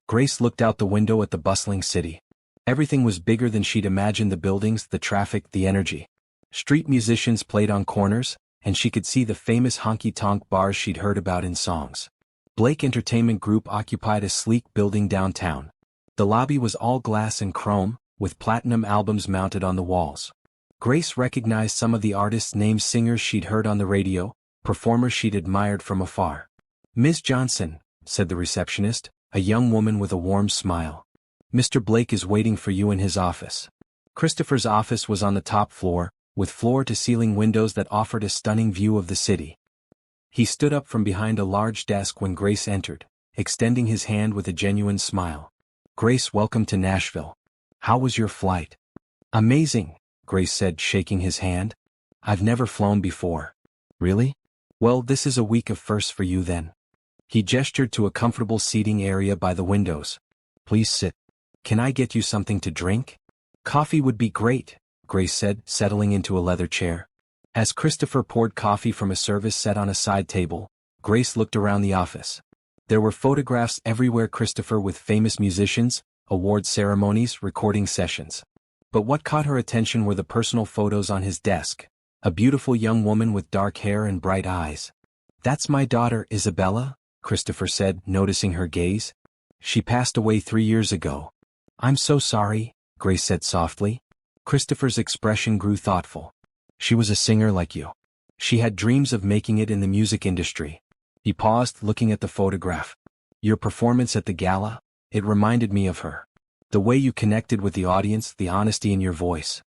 Speaker 1: Grace looked out the window at the bustling city. Everything was bigger than she'd imagined: the buildings, the traffic, the energy. Street musicians played on corners, and she could see the famous honky-tonk bars she'd heard about in songs. Blake Entertainment Group occupied a sleek building downtown. The lobby was all glass and chrome, with platinum albums mounted on the walls. Grace recognized some of the artists' names: singers she'd heard on the radio, performers she'd admired from afar. Ms. Johnson, said the receptionist, a young woman with a warm smile. Mr. Blake is waiting for you in his office. Christopher's office was on the top floor, with floor-to-ceiling windows that offered a stunning view of the city. He stood up from behind a large desk when Grace entered, extending his hand with a genuine smile. Grace, welcome to Nashville. How was your flight? Amazing, Grace said, shaking his hand. I've never flown before. Really? Well, this is a week of firsts for you then. He gestured to a comfortable seating area by the windows. Please sit. Can I get you something to drink? Coffee would be great, Grace said, settling into a leather chair. As Christopher poured coffee from a service set on a side table, Grace looked around the office. There were photographs everywhere: Christopher with famous musicians, award ceremonies, recording sessions. But what caught her attention were the personal photos on his desk. A beautiful young woman with dark hair and bright eyes. "That's my daughter, Isabella," Christopher said, noticing her gaze. "She passed away 3 years ago." "I'm so sorry," Grace said softly. Christopher's expression grew thoughtful. "She was a singer like you. She had dreams of making it in the music industry." He paused, looking at the photograph. "Your performance at the gala? It reminded me of her. The way you connected with the audience, the honesty in your voice."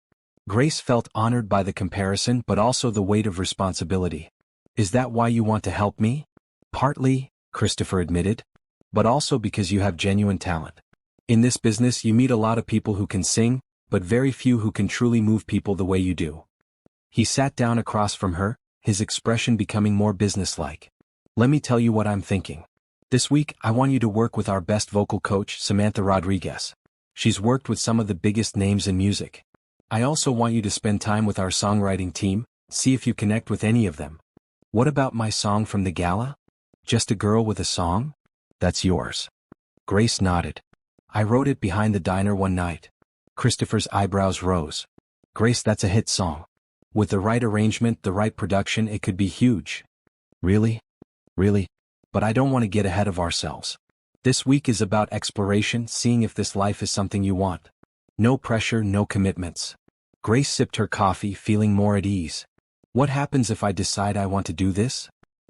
Speaker 1: Grace felt honored by the comparison but also the weight of responsibility. "Is that why you want to help me?" "Partly," Christopher admitted. "But also because you have genuine talent. In this business you meet a lot of people who can sing, but very few who can truly move people the way you do." He sat down across from her, his expression becoming more businesslike. "Let me tell you what I'm thinking. This week I want you to work with our best vocal coach, Samantha Rodriguez. She's worked with some of the biggest names in music. I also want you to spend time with our songwriting team, see if you connect with any of them." "What about my song from the gala? Just a Girl with a Song? That's yours." Grace nodded. "I wrote it behind the diner one night." Christopher's eyebrows rose. "Grace, that's a hit song. With the right arrangement, the right production, it could be huge." "Really? Really? But I don't want to get ahead of ourselves. This week is about exploration, seeing if this life is something you want. No pressure, no commitments." Grace sipped her coffee, feeling more at ease. "What happens if I decide I want to do this?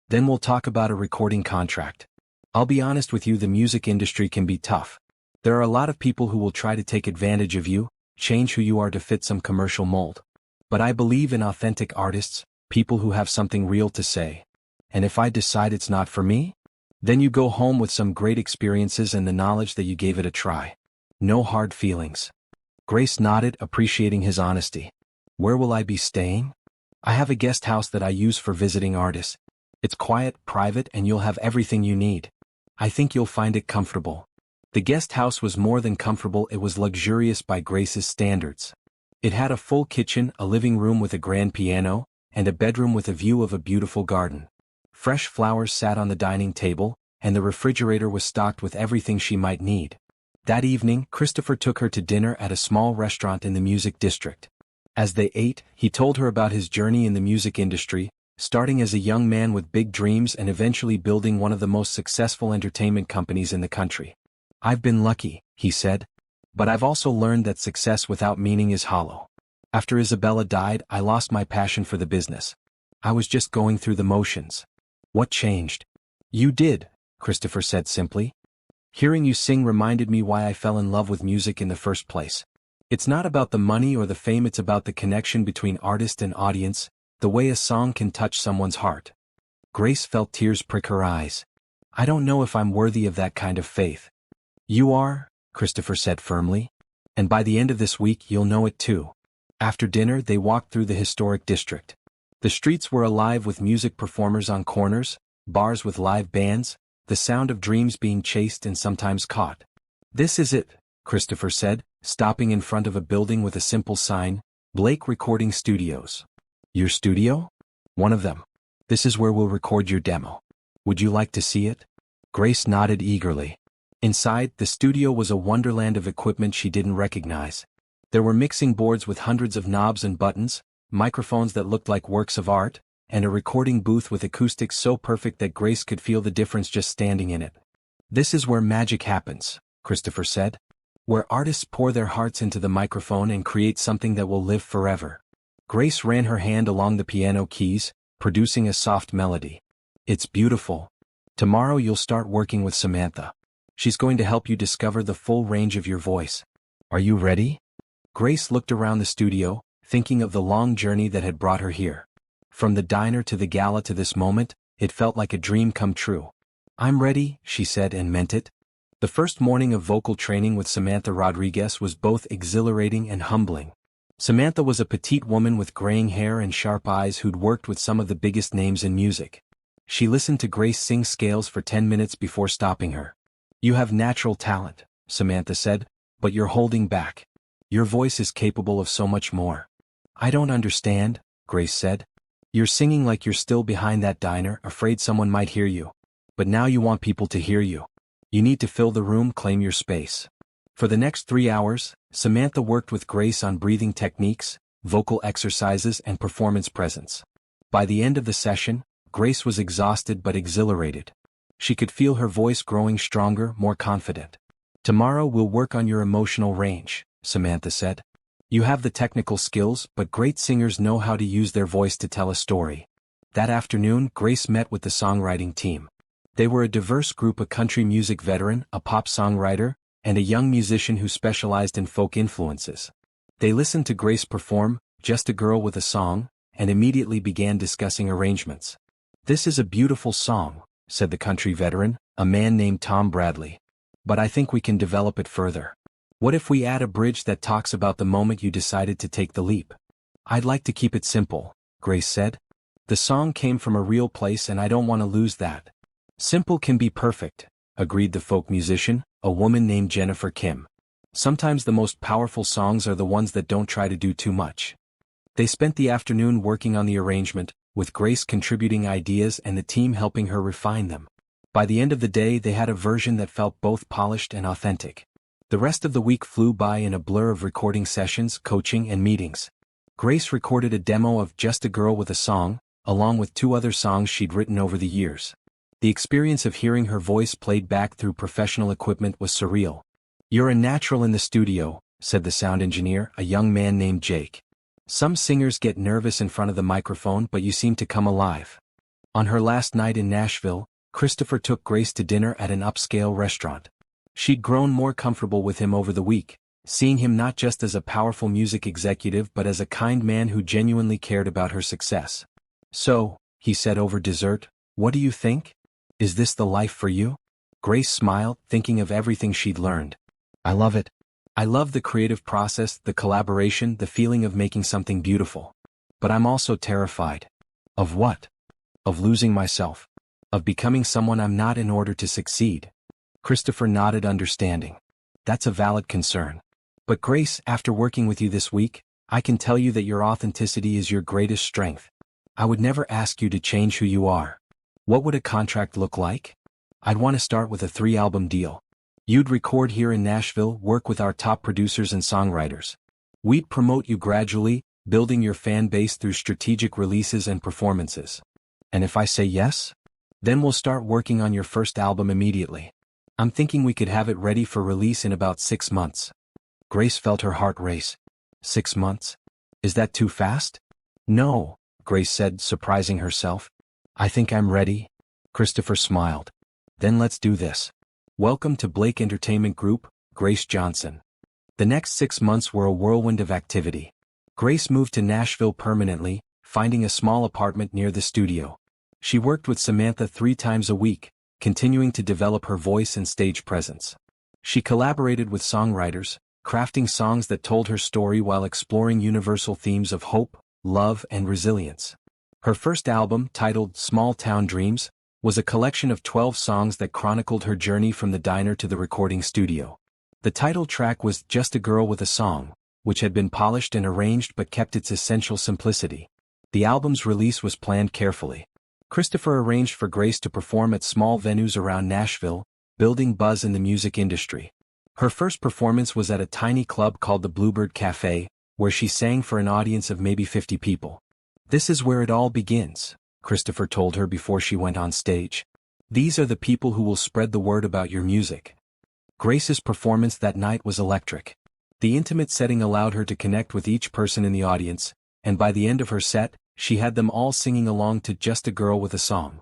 Speaker 1: Then we'll talk about a recording contract. I'll be honest with you, the music industry can be tough. There are a lot of people who will try to take advantage of you, change who you are to fit some commercial mold. But I believe in authentic artists, people who have something real to say. And if I decide it's not for me, then you go home with some great experiences and the knowledge that you gave it a try. No hard feelings." Grace nodded, appreciating his honesty. "Where will I be staying?" "I have a guest house that I use for visiting artists. It's quiet, private, and you'll have everything you need. I think you'll find it comfortable." The guest house was more than comfortable, it was luxurious by Grace's standards. It had a full kitchen, a living room with a grand piano, and a bedroom with a view of a beautiful garden. Fresh flowers sat on the dining table, and the refrigerator was stocked with everything she might need. That evening, Christopher took her to dinner at a small restaurant in the music district. As they ate, he told her about his journey in the music industry, starting as a young man with big dreams and eventually building one of the most successful entertainment companies in the country. "I've been lucky," he said. "But I've also learned that success without meaning is hollow. After Isabella died, I lost my passion for the business. I was just going through the motions." "What changed?" "You did," Christopher said simply. "Hearing you sing reminded me why I fell in love with music in the first place. It's not about the money or the fame, it's about the connection between artist and audience, the way a song can touch someone's heart." Grace felt tears prick her eyes. "I don't know if I'm worthy of that kind of faith." "You are," Christopher said firmly. "And by the end of this week you'll know it too." After dinner they walked through the historic district. The streets were alive with music performers on corners, bars with live bands, the sound of dreams being chased and sometimes caught. "This is it," Christopher said, stopping in front of a building with a simple sign, "Blake Recording Studios." "Your studio?" "One of them. This is where we'll record your demo. Would you like to see it?" Grace nodded eagerly. Inside, the studio was a wonderland of equipment she didn't recognize. There were mixing boards with hundreds of knobs and buttons, microphones that looked like works of art, and a recording booth with acoustics so perfect that Grace could feel the difference just standing in it. "This is where magic happens," Christopher said. "Where artists pour their hearts into the microphone and create something that will live forever." Grace ran her hand along the piano keys, producing a soft melody. "It's beautiful. Tomorrow you'll start working with Samantha. She's going to help you discover the full range of your voice. Are you ready?" Grace looked around the studio, thinking of the long journey that had brought her here. From the diner to the gala to this moment, it felt like a dream come true. "I'm ready," she said and meant it. The first morning of vocal training with Samantha Rodriguez was both exhilarating and humbling. Samantha was a petite woman with graying hair and sharp eyes who'd worked with some of the biggest names in music. She listened to Grace sing scales for 10 minutes before stopping her. "You have natural talent," Samantha said, "but you're holding back. Your voice is capable of so much more." "I don't understand," Grace said. "You're singing like you're still behind that diner, afraid someone might hear you. But now you want people to hear you. You need to fill the room, claim your space." For the next 3 hours, Samantha worked with Grace on breathing techniques, vocal exercises and performance presence. By the end of the session, Grace was exhausted but exhilarated. She could feel her voice growing stronger, more confident. "Tomorrow we'll work on your emotional range," Samantha said. "You have the technical skills, but great singers know how to use their voice to tell a story." That afternoon, Grace met with the songwriting team. They were a diverse group: a country music veteran, a pop songwriter, and a young musician who specialized in folk influences. They listened to Grace perform "Just a Girl with a Song," and immediately began discussing arrangements. "This is a beautiful song," said the country veteran, a man named Tom Bradley. "But I think we can develop it further. What if we add a bridge that talks about the moment you decided to take the leap?" "I'd like to keep it simple," Grace said. "The song came from a real place and I don't want to lose that." "Simple can be perfect," agreed the folk musician, a woman named Jennifer Kim. "Sometimes the most powerful songs are the ones that don't try to do too much." They spent the afternoon working on the arrangement, with Grace contributing ideas and the team helping her refine them. By the end of the day they had a version that felt both polished and authentic. The rest of the week flew by in a blur of recording sessions, coaching and meetings. Grace recorded a demo of "Just a Girl with a Song," along with 2 other songs she'd written over the years. The experience of hearing her voice played back through professional equipment was surreal. "You're a natural in the studio," said the sound engineer, a young man named Jake. "Some singers get nervous in front of the microphone, but you seem to come alive." On her last night in Nashville, Christopher took Grace to dinner at an upscale restaurant. She'd grown more comfortable with him over the week, seeing him not just as a powerful music executive but as a kind man who genuinely cared about her success. "So," he said over dessert, "what do you think? Is this the life for you?" Grace smiled, thinking of everything she'd learned. "I love it. I love the creative process, the collaboration, the feeling of making something beautiful. But I'm also terrified." "Of what?" "Of losing myself. Of becoming someone I'm not in order to succeed." Christopher nodded, understanding. "That's a valid concern. But Grace, after working with you this week, I can tell you that your authenticity is your greatest strength. I would never ask you to change who you are." "What would a contract look like?" "I'd want to start with a 3-album deal. You'd record here in Nashville, work with our top producers and songwriters. We'd promote you gradually, building your fan base through strategic releases and performances. And if I say yes? Then we'll start working on your first album immediately. I'm thinking we could have it ready for release in about 6 months." Grace felt her heart race. 6 months? Is that too fast? "No," Grace said, surprising herself. "I think I'm ready." Christopher smiled. "Then let's do this. Welcome to Blake Entertainment Group, Grace Johnson." The next 6 months were a whirlwind of activity. Grace moved to Nashville permanently, finding a small apartment near the studio. She worked with Samantha 3 times a week, continuing to develop her voice and stage presence. She collaborated with songwriters, crafting songs that told her story while exploring universal themes of hope, love, and resilience. Her first album, titled "Small Town Dreams," was a collection of 12 songs that chronicled her journey from the diner to the recording studio. The title track was "Just a Girl with a Song," which had been polished and arranged but kept its essential simplicity. The album's release was planned carefully. Christopher arranged for Grace to perform at small venues around Nashville, building buzz in the music industry. Her first performance was at a tiny club called the Bluebird Cafe, where she sang for an audience of maybe 50 people. "This is where it all begins," Christopher told her before she went on stage. "These are the people who will spread the word about your music." Grace's performance that night was electric. The intimate setting allowed her to connect with each person in the audience, and by the end of her set, she had them all singing along to "Just a Girl with a Song."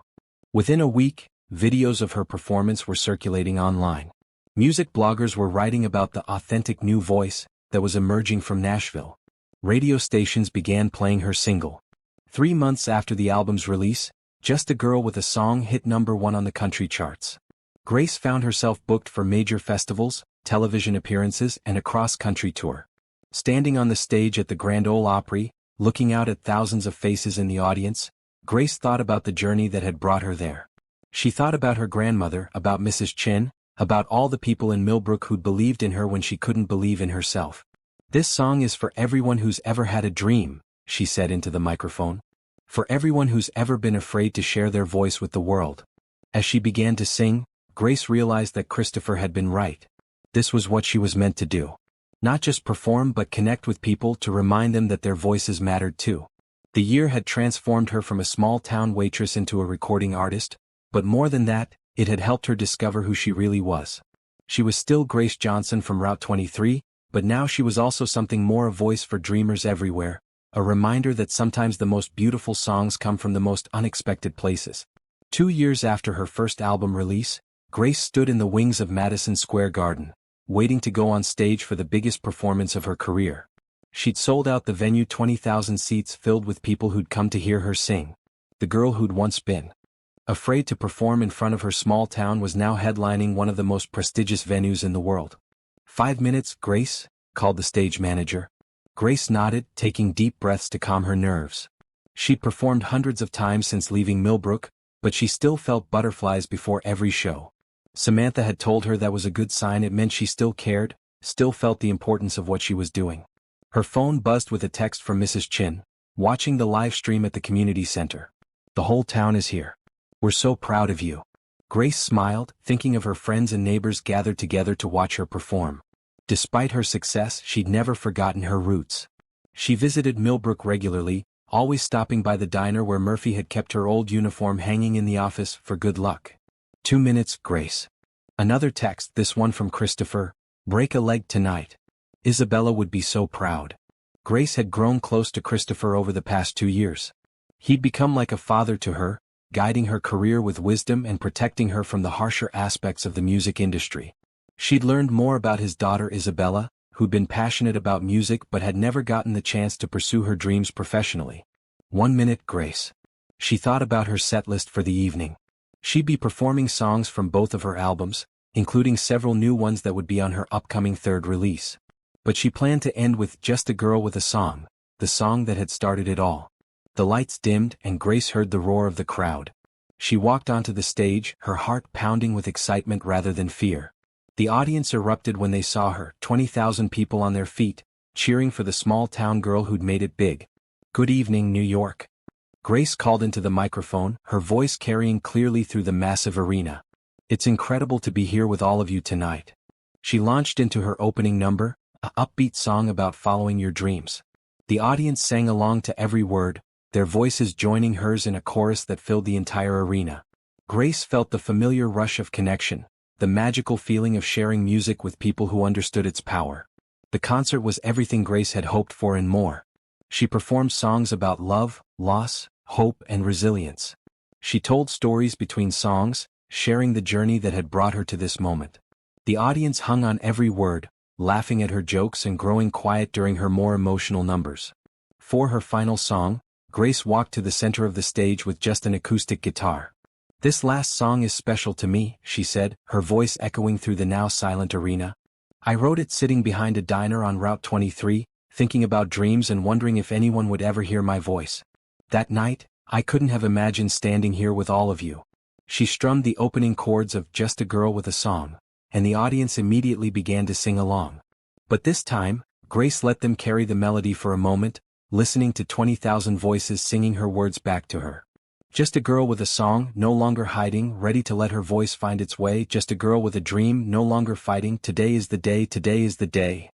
Speaker 1: Within a week, videos of her performance were circulating online. Music bloggers were writing about the authentic new voice that was emerging from Nashville. Radio stations began playing her single. 3 months after the album's release, "Just a Girl with a Song" hit #1 on the country charts. Grace found herself booked for major festivals, television appearances, and a cross-country tour. Standing on the stage at the Grand Ole Opry, looking out at thousands of faces in the audience, Grace thought about the journey that had brought her there. She thought about her grandmother, about Mrs. Chin, about all the people in Millbrook who'd believed in her when she couldn't believe in herself. "This song is for everyone who's ever had a dream," she said into the microphone. "For everyone who's ever been afraid to share their voice with the world." As she began to sing, Grace realized that Christopher had been right. This was what she was meant to do. Not just perform but connect with people to remind them that their voices mattered too. The year had transformed her from a small-town waitress into a recording artist, but more than that, it had helped her discover who she really was. She was still Grace Johnson from Route 23, but now she was also something more, a voice for dreamers everywhere, a reminder that sometimes the most beautiful songs come from the most unexpected places. 2 years after her first album release, Grace stood in the wings of Madison Square Garden, waiting to go on stage for the biggest performance of her career. She'd sold out the venue, 20,000 seats filled with people who'd come to hear her sing. The girl who'd once been afraid to perform in front of her small town was now headlining one of the most prestigious venues in the world. 5 minutes, Grace? Called the stage manager. Grace nodded, taking deep breaths to calm her nerves. She'd performed hundreds of times since leaving Millbrook, but she still felt butterflies before every show. Samantha had told her that was a good sign. It meant she still cared, still felt the importance of what she was doing. Her phone buzzed with a text from Mrs. Chin, watching the live stream at the community center. "The whole town is here. We're so proud of you." Grace smiled, thinking of her friends and neighbors gathered together to watch her perform. Despite her success, she'd never forgotten her roots. She visited Millbrook regularly, always stopping by the diner where Murphy had kept her old uniform hanging in the office for good luck. 2 minutes, Grace. Another text, this one from Christopher. "Break a leg tonight. Isabella would be so proud." Grace had grown close to Christopher over the past 2 years. He'd become like a father to her, guiding her career with wisdom and protecting her from the harsher aspects of the music industry. She'd learned more about his daughter Isabella, who'd been passionate about music but had never gotten the chance to pursue her dreams professionally. 1 minute, Grace. She thought about her set list for the evening. She'd be performing songs from both of her albums, including several new ones that would be on her upcoming third release. But she planned to end with Just a Girl with a Song, the song that had started it all. The lights dimmed and Grace heard the roar of the crowd. She walked onto the stage, her heart pounding with excitement rather than fear. The audience erupted when they saw her, 20,000 people on their feet, cheering for the small-town girl who'd made it big. "Good evening, New York." Grace called into the microphone, her voice carrying clearly through the massive arena. "It's incredible to be here with all of you tonight." She launched into her opening number, an upbeat song about following your dreams. The audience sang along to every word, their voices joining hers in a chorus that filled the entire arena. Grace felt the familiar rush of connection, the magical feeling of sharing music with people who understood its power. The concert was everything Grace had hoped for and more. She performed songs about love, loss, hope, and resilience. She told stories between songs, sharing the journey that had brought her to this moment. The audience hung on every word, laughing at her jokes and growing quiet during her more emotional numbers. For her final song, Grace walked to the center of the stage with just an acoustic guitar. "This last song is special to me," she said, her voice echoing through the now silent arena. "I wrote it sitting behind a diner on Route 23, thinking about dreams and wondering if anyone would ever hear my voice. That night, I couldn't have imagined standing here with all of you." She strummed the opening chords of Just a Girl with a Song, and the audience immediately began to sing along. But this time, Grace let them carry the melody for a moment, listening to 20,000 voices singing her words back to her. Just a girl with a song, no longer hiding, ready to let her voice find its way. Just a girl with a dream, no longer fighting. Today is the day, today is the day.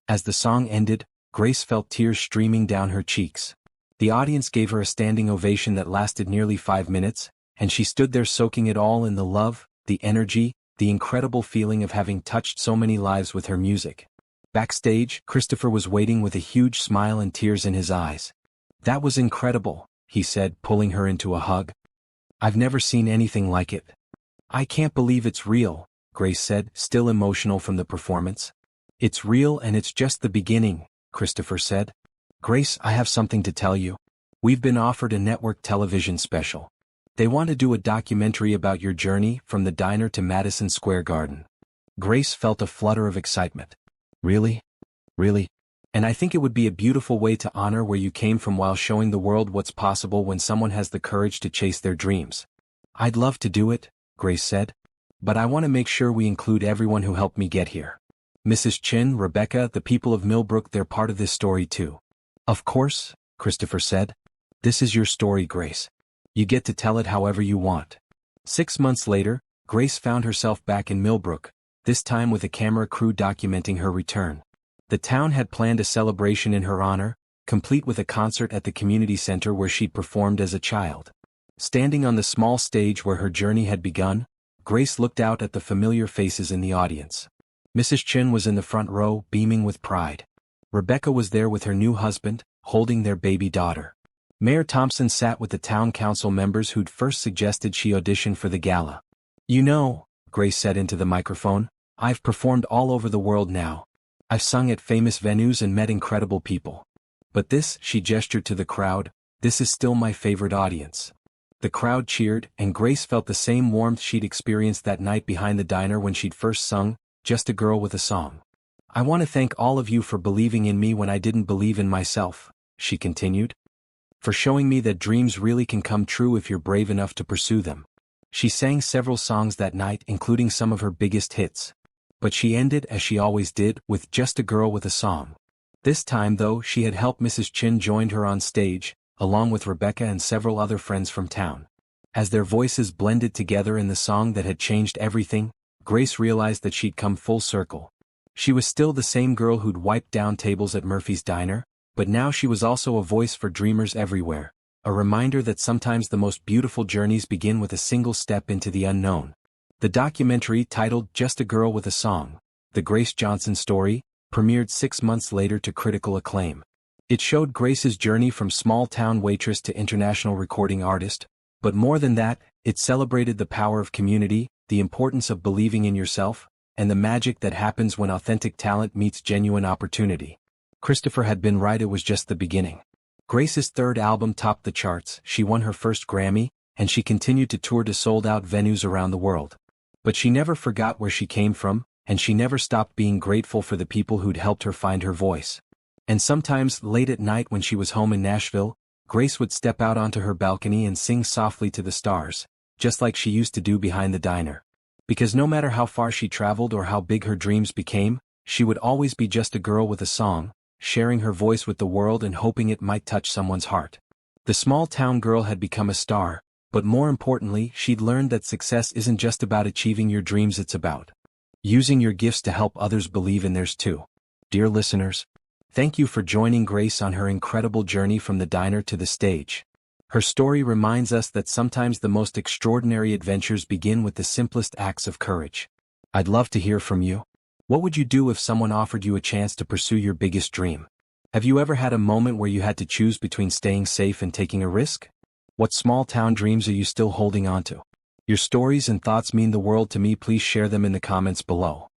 Speaker 1: As the song ended, Grace felt tears streaming down her cheeks. The audience gave her a standing ovation that lasted nearly 5 minutes, and she stood there soaking it all in, the love, the energy, the incredible feeling of having touched so many lives with her music. Backstage, Christopher was waiting with a huge smile and tears in his eyes. "That was incredible," he said, pulling her into a hug. "I've never seen anything like it." "I can't believe it's real," Grace said, still emotional from the performance. "It's real and it's just the beginning," Christopher said. "Grace, I have something to tell you. We've been offered a network television special. They want to do a documentary about your journey from the diner to Madison Square Garden." Grace felt a flutter of excitement. "Really? Really? And I think it would be a beautiful way to honor where you came from while showing the world what's possible when someone has the courage to chase their dreams." "I'd love to do it," Grace said. "But I want to make sure we include everyone who helped me get here. Mrs. Chin, Rebecca, the people of Millbrook, they're part of this story too." "Of course," Christopher said. "This is your story, Grace. You get to tell it however you want." 6 months later, Grace found herself back in Millbrook, this time with a camera crew documenting her return. The town had planned a celebration in her honor, complete with a concert at the community center where she'd performed as a child. Standing on the small stage where her journey had begun, Grace looked out at the familiar faces in the audience. Mrs. Chin was in the front row, beaming with pride. Rebecca was there with her new husband, holding their baby daughter. Mayor Thompson sat with the town council members who'd first suggested she audition for the gala. "You know," Grace said into the microphone, "I've performed all over the world now. I've sung at famous venues and met incredible people. But this," she gestured to the crowd, "this is still my favorite audience." The crowd cheered, and Grace felt the same warmth she'd experienced that night behind the diner when she'd first sung, "Just a Girl with a Song." "I want to thank all of you for believing in me when I didn't believe in myself," she continued. "For showing me that dreams really can come true if you're brave enough to pursue them." She sang several songs that night, including some of her biggest hits. But she ended, as she always did, with "Just a Girl with a Song." This time, though, she had helped Mrs. Chin join her on stage, along with Rebecca and several other friends from town. As their voices blended together in the song that had changed everything, Grace realized that she'd come full circle. She was still the same girl who'd wiped down tables at Murphy's Diner, but now she was also a voice for dreamers everywhere, a reminder that sometimes the most beautiful journeys begin with a single step into the unknown. The documentary, titled "Just a Girl with a Song: The Grace Johnson Story," premiered 6 months later to critical acclaim. It showed Grace's journey from small-town waitress to international recording artist, but more than that, it celebrated the power of community, the importance of believing in yourself, and the magic that happens when authentic talent meets genuine opportunity. Christopher had been right, it was just the beginning. Grace's third album topped the charts, she won her first Grammy, and she continued to tour to sold-out venues around the world. But she never forgot where she came from, and she never stopped being grateful for the people who'd helped her find her voice. And sometimes, late at night when she was home in Nashville, Grace would step out onto her balcony and sing softly to the stars, just like she used to do behind the diner. Because no matter how far she traveled or how big her dreams became, she would always be just a girl with a song, sharing her voice with the world and hoping it might touch someone's heart. The small-town girl had become a star, but more importantly, she'd learned that success isn't just about achieving your dreams, it's about using your gifts to help others believe in theirs too. Dear listeners, thank you for joining Grace on her incredible journey from the diner to the stage. Her story reminds us that sometimes the most extraordinary adventures begin with the simplest acts of courage. I'd love to hear from you. What would you do if someone offered you a chance to pursue your biggest dream? Have you ever had a moment where you had to choose between staying safe and taking a risk? What small-town dreams are you still holding on to? Your stories and thoughts mean the world to me. Please share them in the comments below.